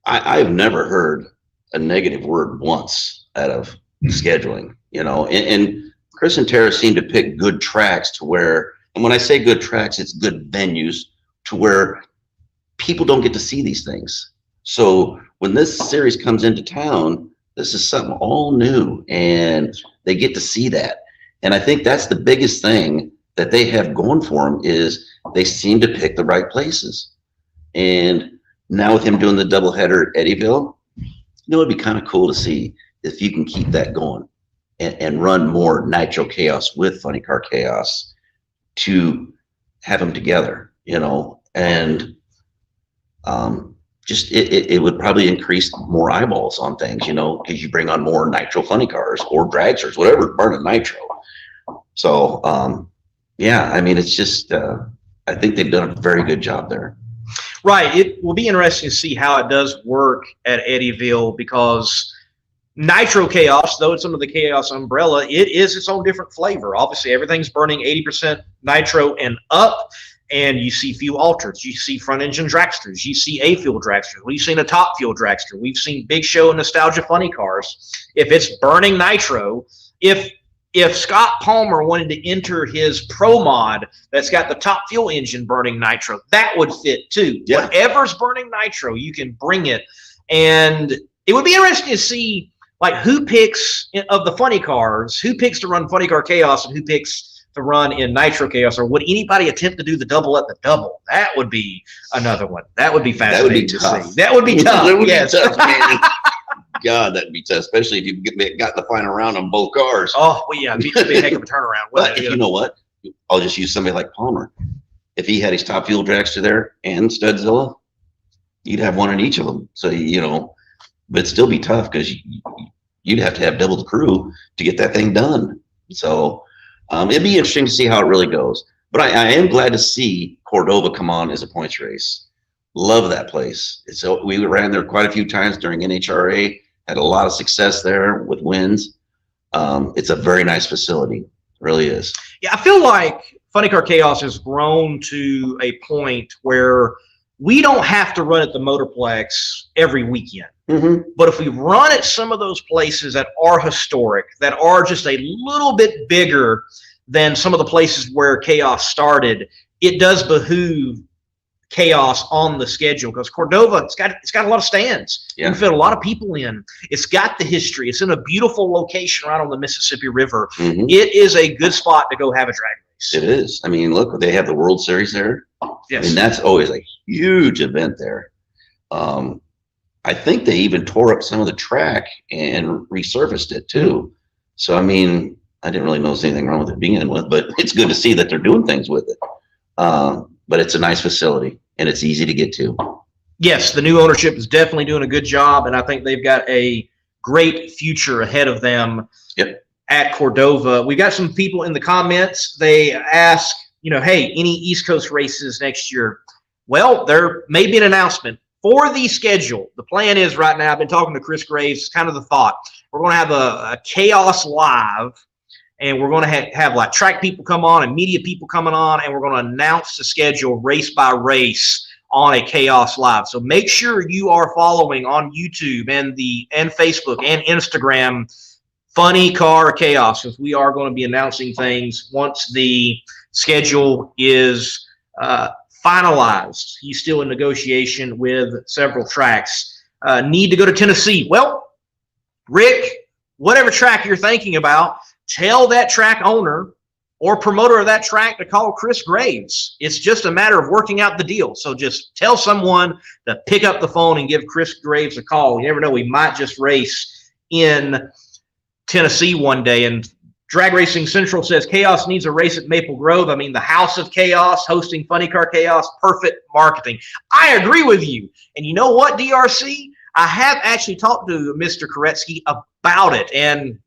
I've never heard a negative word once out of scheduling, and Chris and Tara seem to pick good tracks to where, and when I say good tracks, it's good venues to where people don't get to see these things. So when this series comes into town, this is something all new, and they get to see that. And I think that's the biggest thing that they have going for them, is they seem to pick the right places. And now with him doing the doubleheader at Eddyville, it'd be kind of cool to see if you can keep that going and run more Nitro Chaos with Funny Car Chaos, to have them together, and just it would probably increase more eyeballs on things, because you bring on more Nitro Funny Cars or dragsters, whatever, burning Nitro. So yeah, I mean, it's just I think they've done a very good job there. Right. It will be interesting to see how it does work at Eddyville, because Nitro Chaos, though it's under the Chaos umbrella, it is its own different flavor. Obviously, everything's burning 80% nitro and up, and you see fuel alters. You see front engine dragsters. You see A-fuel dragsters. We've seen a top fuel dragster. We've seen Big Show and Nostalgia Funny Cars. If it's burning nitro, if Scott Palmer wanted to enter his Pro Mod that's got the top fuel engine burning nitro, that would fit too. Yeah. Whatever's burning nitro, you can bring it. And it would be interesting to see like who picks of the funny cars, who picks to run Funny Car Chaos and who picks to run in Nitro Chaos, or would anybody attempt to do the double at the double? That would be another one. That would be fascinating to see. That would be tough. That would yes. be tough, man. God, that'd be tough, especially if you got the final round on both cars. Oh, well, yeah, it'd be a heck of a turnaround. But if you know what, I'll just use somebody like Palmer. If he had his Top Fuel dragster there and Studzilla, you'd have one in each of them. So, but it'd still be tough because you'd have to have double the crew to get that thing done. So it'd be interesting to see how it really goes. But I am glad to see Cordova come on as a points race. Love that place. So we ran there quite a few times during NHRA, had a lot of success there with wins. It's a very nice facility. It really is. Yeah, I feel like Funny Car Chaos has grown to a point where we don't have to run at the Motorplex every weekend. Mm-hmm. But if we run at some of those places that are historic, that are just a little bit bigger than some of the places where Chaos started, it does behoove Chaos on the schedule, because Cordova, it's got a lot of stands. Yeah. You can fit a lot of people in. It's got the history. It's in a beautiful location right on the Mississippi River. Mm-hmm. It is a good spot to go have a drag race. It is. I mean, look, they have the World Series there. Yes. I mean, that's always a huge event there. I think they even tore up some of the track and resurfaced it too. So, I mean, I didn't really notice anything wrong with it being with, but it's good to see that they're doing things with it. But it's a nice facility and it's easy to get to. Yes, the new ownership is definitely doing a good job, and I think they've got a great future ahead of them. Yep. At Cordova. We got some people in the comments. They ask, hey, any East Coast races next year? Well, there may be an announcement for the schedule. The plan is right now, I've been talking to Chris Graves, kind of the thought. We're going to have a Chaos Live, and we're going to have like track people come on and media people coming on, and we're going to announce the schedule race by race on a Chaos Live. So make sure you are following on YouTube and Facebook and Instagram Funny Car Chaos, because we are going to be announcing things once the schedule is finalized. He's still in negotiation with several tracks. Need to go to Tennessee. Well, Rick, whatever track you're thinking about, tell that track owner or promoter of that track to call Chris Graves. It's just a matter of working out the deal. So just tell someone to pick up the phone and give Chris Graves a call. You never know, we might just race in Tennessee one day. And Drag Racing Central says Chaos needs a race at Maple Grove. I mean, the House of Chaos hosting Funny Car Chaos, perfect marketing. I agree with you. And you know what, DRC? I have actually talked to Mr. Koretsky about it, and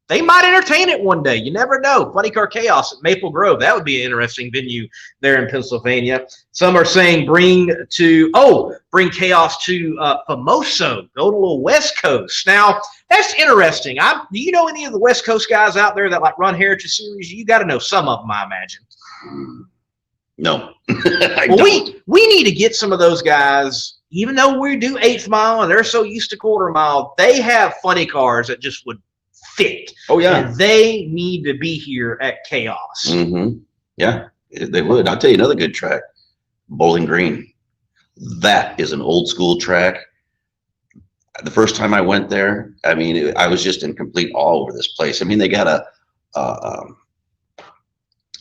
they might entertain it one day. You never know. Funny Car Chaos at Maple Grove. That would be an interesting venue there in Pennsylvania. Some are saying bring Chaos to Famoso. Go to a little West Coast. Now, that's interesting. Do you know any of the West Coast guys out there that like run Heritage Series? You got to know some of them, I imagine. No. We need to get some of those guys, even though we do 8th mile and they're so used to quarter mile, they have funny cars that just would fit. Oh, yeah. And they need to be here at Chaos. Mm-hmm. Yeah, they would. I'll tell you another good track, Bowling Green. That is an old school track. The first time I went there, I mean, I was just in complete awe over this place. I mean, they got an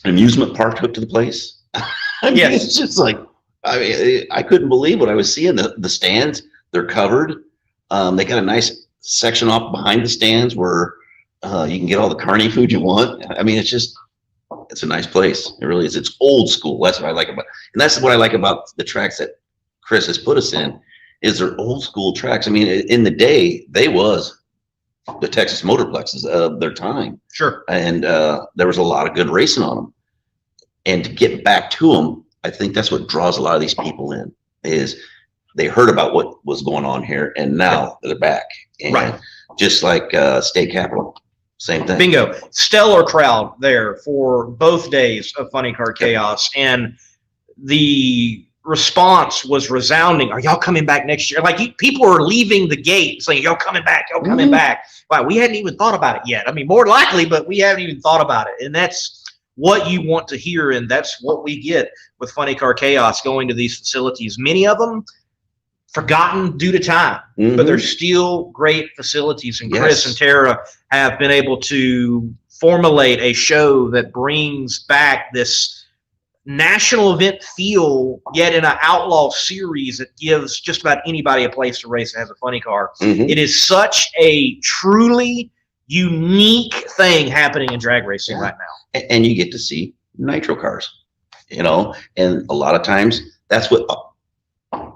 amusement park hooked to the place. I mean, Yes. It's just like, I couldn't believe what I was seeing. The stands, they're covered. They got a nice section off behind the stands where you can get all the carny food you want. I mean, it's a nice place. It really is. It's old school. That's what I like about it. And that's what I like about the tracks that Chris has put us in, is they're old school tracks. I mean, in the day, they was the Texas Motorplexes of their time. Sure. And there was a lot of good racing on them. And to get back to them, I think that's what draws a lot of these people in, is they heard about what was going on here, and now they're back. And right. Just like State Capitol, same thing. Bingo. Stellar crowd there for both days of Funny Car Chaos. And the response was resounding. Are y'all coming back next year? Like, people are leaving the gate saying, y'all coming back, y'all coming back. Wow, we hadn't even thought about it yet. I mean, more likely, but we haven't even thought about it. And that's what you want to hear, and that's what we get with Funny Car Chaos going to these facilities. Many of them forgotten due to time, but they're still great facilities. And Chris and Tara have been able to formulate a show that brings back this national event feel, yet in an outlaw series that gives just about anybody a place to race that has a funny car. It is such a truly unique thing happening in drag racing right now. And you get to see nitro cars, you know, and a lot of times that's what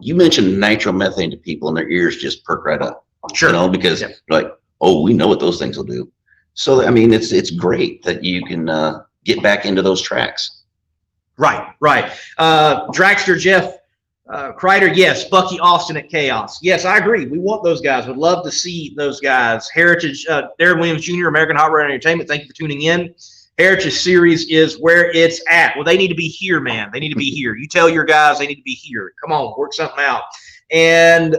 you mentioned, nitromethane to people and their ears just perk right up. Sure. You know, because like, oh, we know what those things will do. So, I mean, it's great that you can get back into those tracks. Right. Dragster Jeff Kreider, yes. Bucky Austin at Chaos. Yes, I agree. We want those guys. Would love to see those guys. Heritage, Darren Williams Jr., American Hot Rod Entertainment, thank you for tuning in. Heritage Series is where it's at. Well, they need to be here, man. They need to be here. You tell your guys they need to be here. Come on, work something out. And,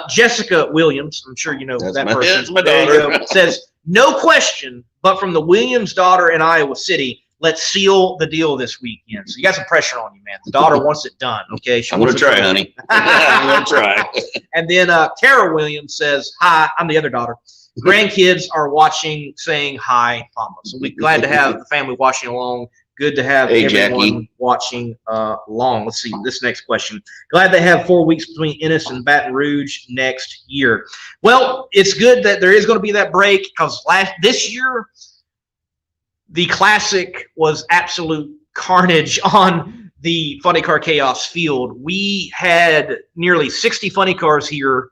Jessica Williams, I'm sure you know that person. That's my daughter. Says, no question, but from the Williams daughter in Iowa City, let's seal the deal this weekend. So you got some pressure on you, man. The daughter wants it done, okay? I'm going to try, honey. I'm going to try. And then Tara Williams says, hi, I'm the other daughter. Grandkids are watching, saying hi, Mama. So we're glad to have the family watching along. Good to have everyone Jackie watching along. Let's see this next question. Glad they have 4 weeks between Ennis and Baton Rouge next year. Well, it's good that there is going to be that break because this year the Classic was absolute carnage on the Funny Car Chaos field. We had nearly 60 funny cars here.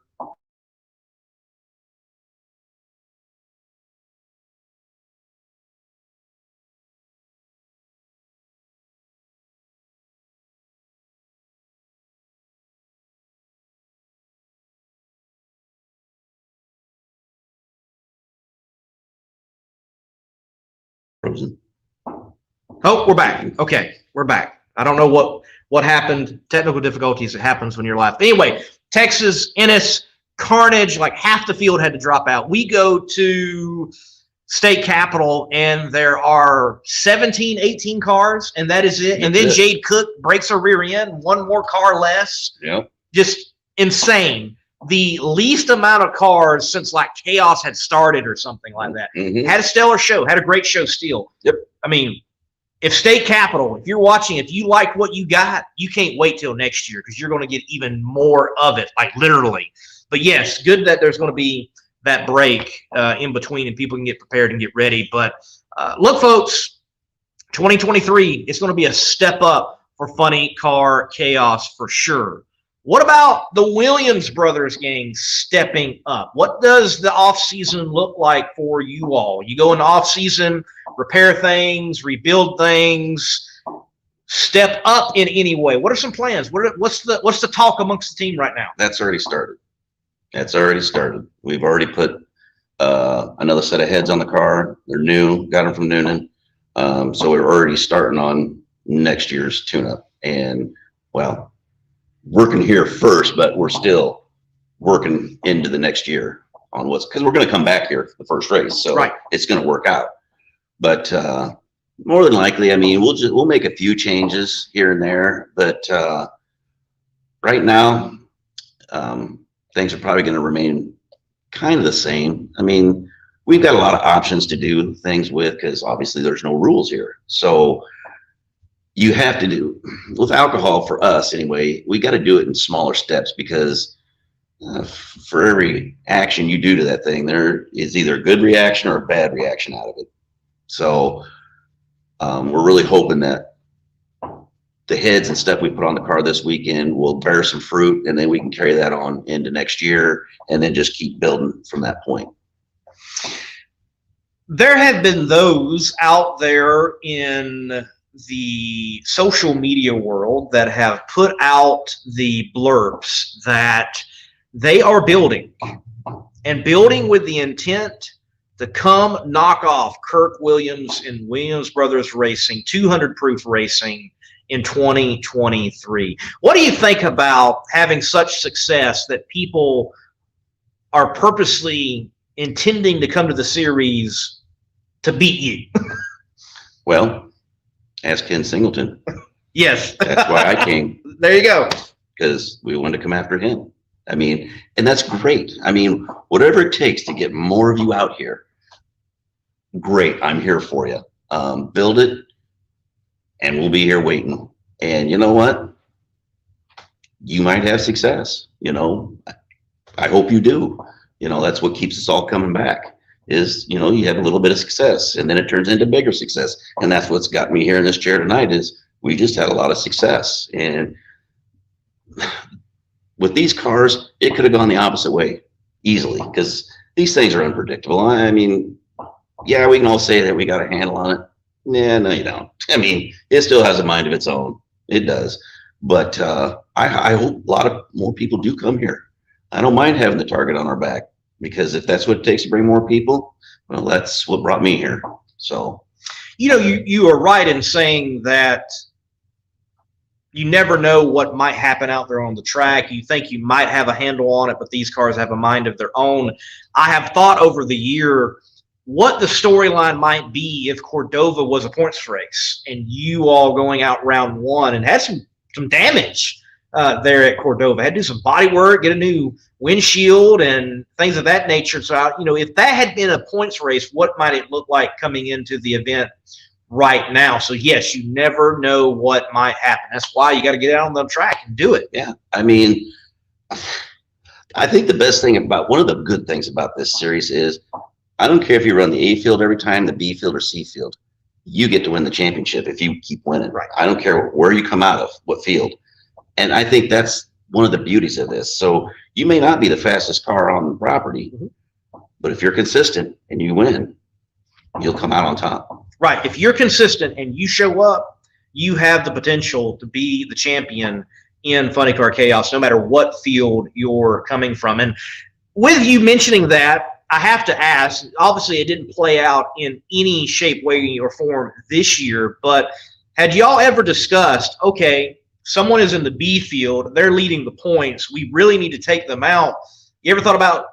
Oh, we're back. Okay, we're back. I don't know what happened. Technical difficulties. It happens when you're live. Anyway, Texas, Ennis, carnage. Like half the field had to drop out. We go to state capitol, and there are 17, 18 cars, and that is it. And then Jade Cook breaks her rear end. One more car less. Yep. Just insane. The least amount of cars since like Chaos had started or something like that. Had a stellar show. Had a great show still. Yep. I mean, if state capitol, if you're watching, if you like what you got, you can't wait till next year because you're going to get even more of it, like literally. But yes, good that there's going to be that break in between and people can get prepared and get ready. But look, folks, 2023, it's going to be a step up for Funny Car Chaos for sure. What about the Williams brothers gang stepping up? What does the off season look like for you all? You go into off season, repair things, rebuild things, step up in any way. What are some plans? What's the talk amongst the team right now? That's already started. We've already put another set of heads on the car. They're new, got them from Noonan. So we're already starting on next year's tune-up. And, well, working here first, but we're still working into the next year on because we're going to come back here for the first race. So it's going to work out. But more than likely, I mean, we'll make a few changes here and there. But right now, things are probably going to remain kind of the same. I mean, we've got a lot of options to do things with because obviously there's no rules here. So you have to do with alcohol for us anyway. We got to do it in smaller steps because for every action you do to that thing, there is either a good reaction or a bad reaction out of it. So we're really hoping that the heads and stuff we put on the car this weekend will bear some fruit, and then we can carry that on into next year and then just keep building from that point. There have been those out there in the social media world that have put out the blurbs that they are building with the intent to come knock off Kirk Williams and Williams Brothers Racing, 200 proof racing in 2023. What do you think about having such success that people are purposely intending to come to the series to beat you? Well, ask Ken Singleton. Yes. That's why I came. There you go. Because we wanted to come after him. I mean, and that's great. I mean, whatever it takes to get more of you out here, great. I'm here for you. Build it, and we'll be here waiting. And you know what? You might have success. You know, I hope you do. You know, that's what keeps us all coming back. Is, you know, you have a little bit of success, and then it turns into bigger success. And that's what's got me here in this chair tonight. Is we just had a lot of success. And with these cars, it could have gone the opposite way easily, because these things are unpredictable. I mean, yeah, we can all say that we got a handle on it. Yeah, no, you don't. I mean, it still has a mind of its own. It does. But I hope a lot of more people do come here. I don't mind having the target on our back, because if that's what it takes to bring more people, well, that's what brought me here. So, you know, you are right in saying that you never know what might happen out there on the track. You think you might have a handle on it, but these cars have a mind of their own. I have thought over the year what the storyline might be if Cordova was a points race and you all going out round one and had some damage there at Cordova. Had to do some body work, get a new windshield and things of that nature. So, you know, if that had been a points race, what might it look like coming into the event right now? So, yes, you never know what might happen. That's why you got to get out on the track and do it. Yeah. I mean, I think the best thing about, one of the good things about this series is, I don't care if you run the A field every time, the B field or C field. You get to win the championship if you keep winning. Right. I don't care where you come out of, what field. And I think that's one of the beauties of this. So you may not be the fastest car on the property, but if you're consistent and you win, you'll come out on top. Right. If you're consistent and you show up, you have the potential to be the champion in Funny Car Chaos, no matter what field you're coming from. And with you mentioning that, I have to ask, obviously it didn't play out in any shape, way, or form this year, but had y'all ever discussed, okay, someone is in the B field, they're leading the points, we really need to take them out? You ever thought about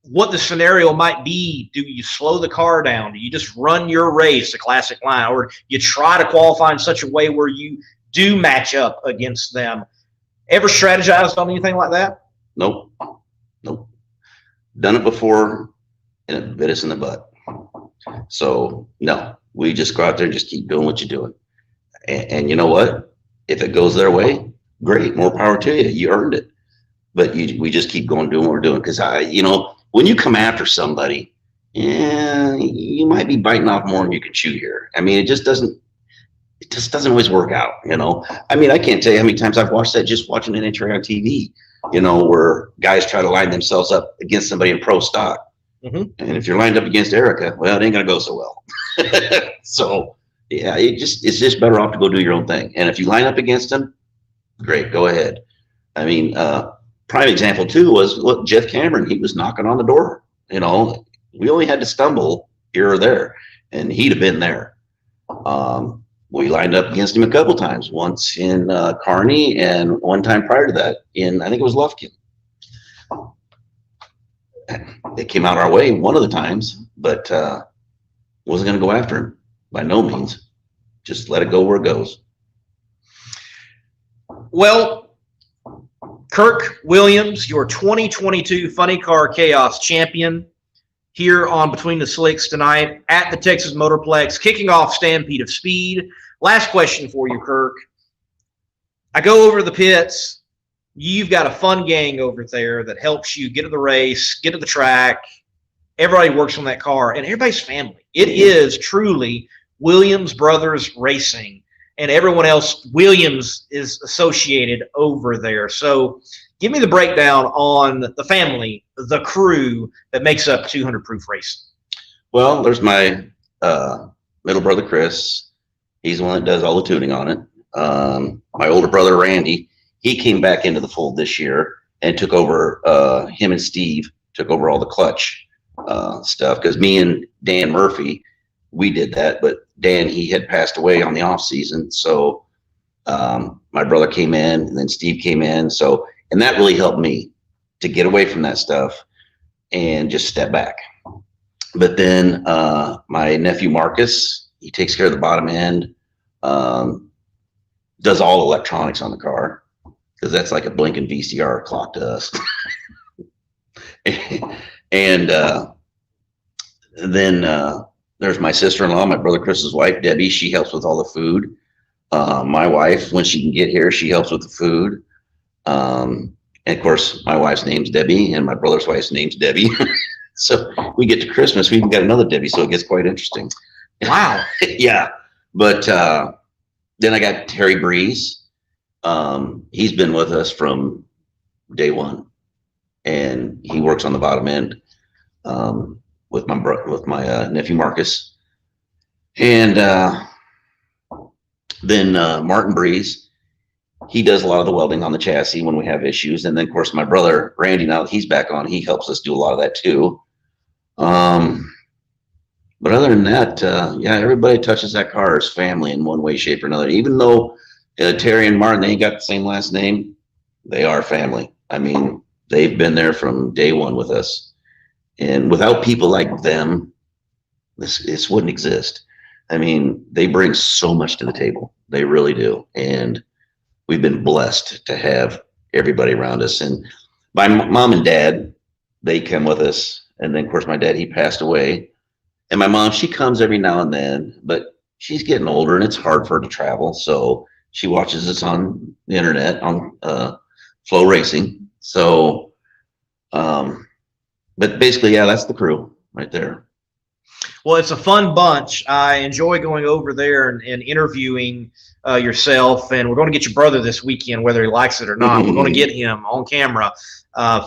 what the scenario might be? Do you slow the car down? Do you just run your race, the classic line, or you try to qualify in such a way where you do match up against them? Ever strategized on anything like that? Nope. Nope. Done it before, and it bit us in the butt. So no, we just go out there and just keep doing what you're doing. And you know what? If it goes their way, great, more power to you. You earned it. But we just keep going, doing what we're doing. Because you know, when you come after somebody, yeah, you might be biting off more than you can chew here. I mean, it just doesn't always work out. You know, I mean, I can't tell you how many times I've watched that just watching NHRA on TV. You know, where guys try to line themselves up against somebody in pro stock. And if you're lined up against Erica, well, it ain't gonna go so well. So yeah, it's just better off to go do your own thing. And if you line up against them, great, go ahead. I mean, prime example too was, look, Jeff Cameron, he was knocking on the door. You know, we only had to stumble here or there, and he'd have been there. We lined up against him a couple times, once in Kearney and one time prior to that in, I think it was Lufkin. It came out our way one of the times, but wasn't going to go after him by no means. Just let it go where it goes. Well, Kirk Williams, your 2022 Funny Car Chaos champion, here on Between the Slicks tonight at the Texas Motorplex, kicking off Stampede of Speed. Last question for you, Kirk. I go over to the pits. You've got a fun gang over there that helps you get to the race, get to the track. Everybody works on that car, and everybody's family. It is truly Williams Brothers Racing, and everyone else, Williams, is associated over there. So give me the breakdown on the family, the crew that makes up 200 Proof Racing. Well, there's my middle brother, Chris. He's the one that does all the tuning on it. My older brother, Randy, he came back into the fold this year and took over, him and Steve took over all the clutch stuff, because me and Dan Murphy, we did that, but Dan, he had passed away on the off season. So my brother came in, and then Steve came in. So, and that really helped me to get away from that stuff and just step back. But then my nephew, Marcus, he takes care of the bottom end, does all electronics on the car, because that's like a blinking VCR clock to us. And then there's my sister-in-law, my brother Chris's wife, Debbie. She helps with all the food. My wife, when she can get here, she helps with the food. And of course, my wife's name's Debbie, and my brother's wife's name's Debbie. So we get to Christmas, we even got another Debbie, so it gets quite interesting. Wow. Yeah. But then I got Terry Breeze. He's been with us from day one, and he works on the bottom end with my nephew Marcus. And then Martin Breeze. He does a lot of the welding on the chassis when we have issues. And then, of course, my brother, Randy, now that he's back on, he helps us do a lot of that too. But other than that, yeah, everybody touches that car as family in one way, shape, or another. Even though Terry and Martin, they ain't got the same last name, they are family. I mean, they've been there from day one with us. And without people like them, this wouldn't exist. I mean, they bring so much to the table. They really do. And we've been blessed to have everybody around us. And my mom and dad, they come with us. And then, of course, my dad, he passed away. And my mom, she comes every now and then, but she's getting older and it's hard for her to travel. So she watches us on the internet on Flow Racing. So, but basically, yeah, that's the crew right there. Well, it's a fun bunch. I enjoy going over there and interviewing yourself, and we're going to get your brother this weekend, whether he likes it or not. We're going to get him on camera.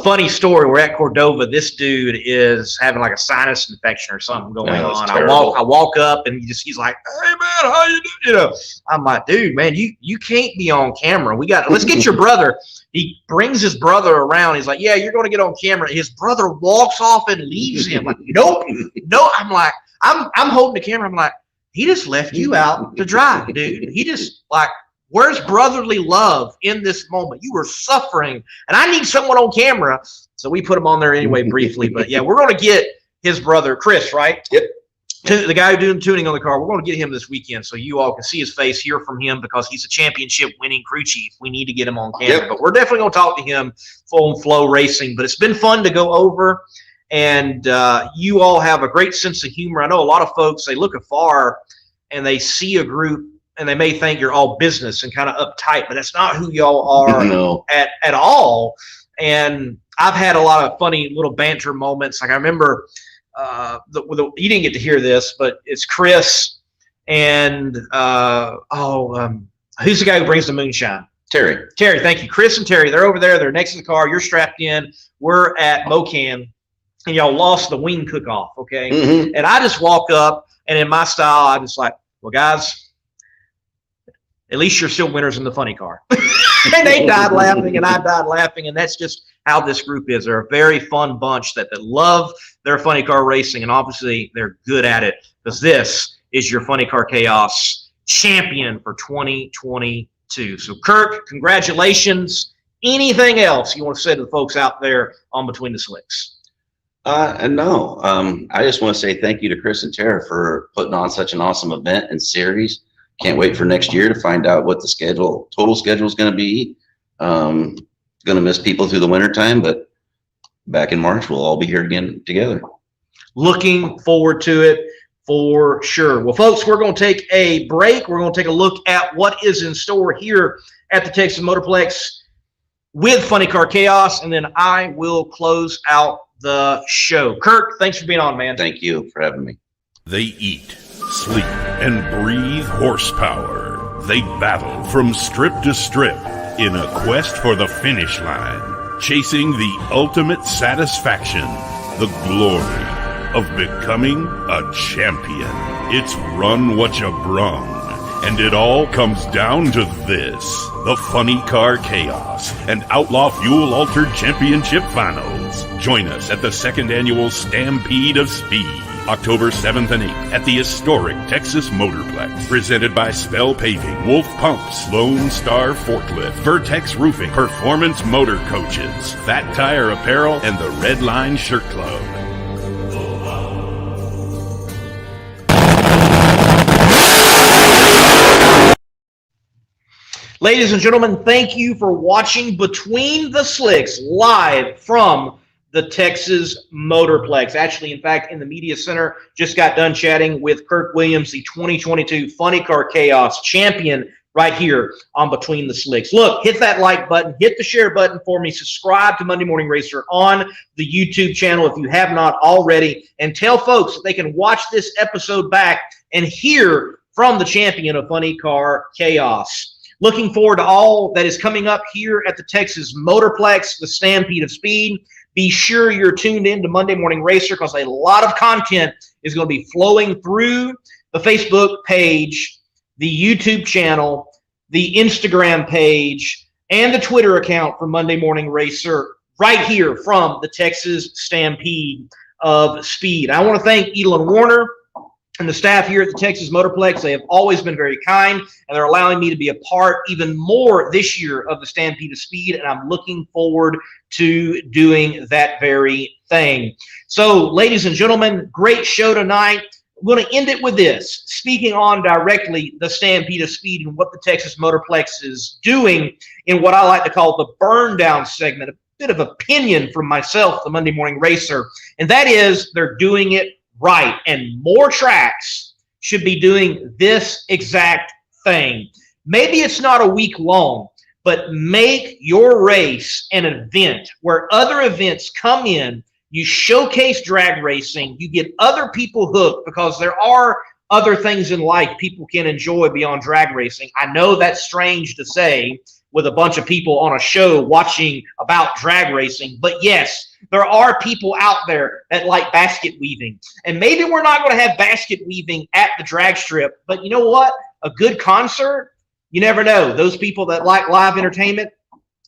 Funny story, we're at Cordova. This dude is having like a sinus infection or something going on. I walk up and he's like, "Hey man, how you doing?" You know, I'm like, "Dude, man, you can't be on camera. Let's get your brother." He brings his brother around. He's like, "Yeah, you're going to get on camera." His brother walks off and leaves him. Like, nope, no. I'm like, I'm holding the camera. I'm like, he just left you out to dry, dude. He just like, where's brotherly love in this moment? You were suffering, and I need someone on camera. So we put him on there anyway, briefly. But yeah, we're going to get his brother, Chris, right? Yep. The guy who's doing tuning on the car. We're going to get him this weekend so you all can see his face, hear from him, because he's a championship winning crew chief. We need to get him on camera. Yep. But we're definitely going to talk to him full Flow Racing. But it's been fun to go over. And you all have a great sense of humor. I know a lot of folks, they look afar and they see a group and they may think you're all business and kind of uptight, but that's not who y'all are no. at all. And I've had a lot of funny little banter moments. Like I remember, you didn't get to hear this, but it's Chris and who's the guy who brings the moonshine? Terry, thank you. Chris and Terry, they're over there. They're next to the car. You're strapped in. We're at Mocan. And y'all lost the wing cook-off, okay? Mm-hmm. And I just walk up, and in my style, I'm just like, well, guys, at least you're still winners in the funny car. And they died laughing, and I died laughing, and that's just how this group is. They're a very fun bunch that love their funny car racing, and obviously they're good at it, because this is your Funny Car Chaos champion for 2022. So, Kirk, congratulations. Anything else you want to say to the folks out there on Between the Slicks? No, I just want to say thank you to Chris and Tara for putting on such an awesome event and series. Can't wait for next year to find out what the total schedule is going to be. Going to miss people through the winter time, but back in March, we'll all be here again together. Looking forward to it for sure. Well, folks, we're going to take a break. We're going to take a look at what is in store here at the Texas Motorplex with Funny Car Chaos, and then I will close out the show. Kirk, thanks for being on, man. Thank you for having me. They eat, sleep, and breathe horsepower. They battle from strip to strip in a quest for the finish line, chasing the ultimate satisfaction, the glory of becoming a champion. It's run what you brung. And it all comes down to this, the Funny Car Chaos and Outlaw Fuel Altered Championship Finals. Join us at the second annual Stampede of Speed, October 7th and 8th at the historic Texas Motorplex. Presented by Spell Paving, Wolf Pumps, Lone Star Forklift, Vertex Roofing, Performance Motor Coaches, Fat Tire Apparel, and the Red Line Shirt Club. Ladies and gentlemen, thank you for watching Between the Slicks live from the Texas Motorplex. Actually, in fact, in the media center, just got done chatting with Kirk Williams, the 2022 Funny Car Chaos champion, right here on Between the Slicks. Look, hit that like button, hit the share button for me, subscribe to Monday Morning Racer on the YouTube channel if you have not already, and tell folks that they can watch this episode back and hear from the champion of Funny Car Chaos. Looking forward to all that is coming up here at the Texas Motorplex, the Stampede of Speed. Be sure you're tuned in to Monday Morning Racer because a lot of content is going to be flowing through the Facebook page, the YouTube channel, the Instagram page, and the Twitter account for Monday Morning Racer right here from the Texas Stampede of Speed. I want to thank Elon Warner and the staff here at the Texas Motorplex. They have always been very kind, and they're allowing me to be a part even more this year of the Stampede of Speed, and I'm looking forward to doing that very thing. So, ladies and gentlemen, great show tonight. I'm going to end it with this, speaking on directly the Stampede of Speed and what the Texas Motorplex is doing in what I like to call the burn down segment, a bit of opinion from myself, the Monday Morning Racer, and that is they're doing it right, and more tracks should be doing this exact thing. Maybe it's not a week long, but make your race an event where other events come in. You showcase drag racing, you get other people hooked, because there are other things in life people can enjoy beyond drag racing. I know that's strange to say with a bunch of people on a show watching about drag racing, but yes, there are people out there that like basket weaving. And maybe we're not going to have basket weaving at the drag strip, but you know what? A good concert, you never know. Those people that like live entertainment,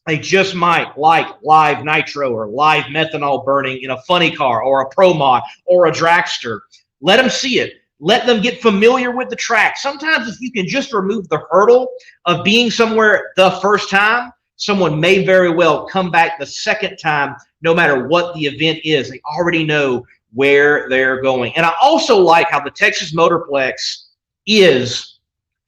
they just might like live nitro or live methanol burning in a funny car or a pro mod or a dragster. Let them see it. Let them get familiar with the track. Sometimes if you can just remove the hurdle of being somewhere the first time, someone may very well come back the second time, no matter what the event is. They already know where they're going. And I also like how the Texas Motorplex is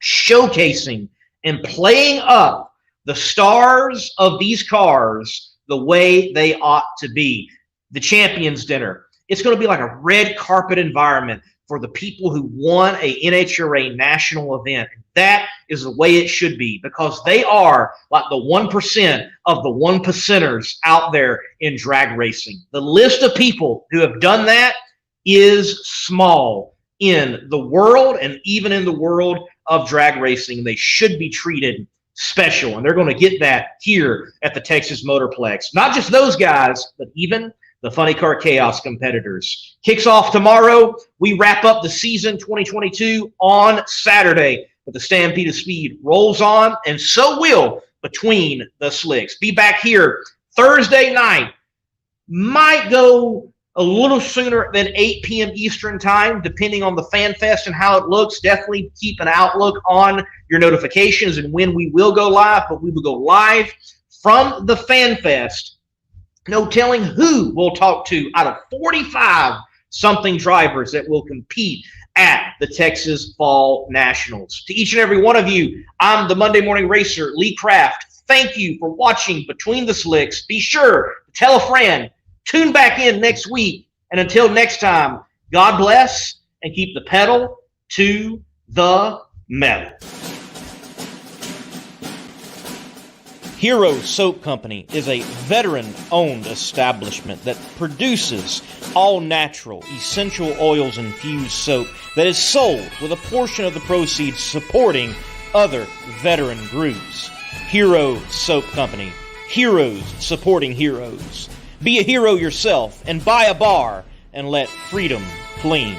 showcasing and playing up the stars of these cars the way they ought to be. The Champions Dinner. It's going to be like a red carpet environment for the people who won a NHRA national event. That is the way it should be, because they are like the 1% of the 1%ers out there in drag racing. The list of people who have done that is small in the world, and even in the world of drag racing. They should be treated special, and they're going to get that here at the Texas Motorplex. Not just those guys, but even the Funny Car Chaos competitors. Kicks off tomorrow. We wrap up the season 2022 on Saturday. But the Stampede of Speed rolls on, and so will Between the Slicks. Be back here Thursday night. Might go a little sooner than 8 p.m. Eastern time, depending on the Fan Fest and how it looks. Definitely keep an outlook on your notifications and when we will go live. But we will go live from the Fan Fest. No telling who we'll talk to out of 45-something drivers that will compete at the Texas Fall Nationals. To each and every one of you, I'm the Monday Morning Racer, Lee Kraft. Thank you for watching Between the Slicks. Be sure to tell a friend. Tune back in next week. And until next time, God bless, and keep the pedal to the metal. Hero Soap Company is a veteran-owned establishment that produces all-natural, essential oils-infused soap that is sold with a portion of the proceeds supporting other veteran groups. Hero Soap Company. Heroes supporting heroes. Be a hero yourself and buy a bar and let freedom clean.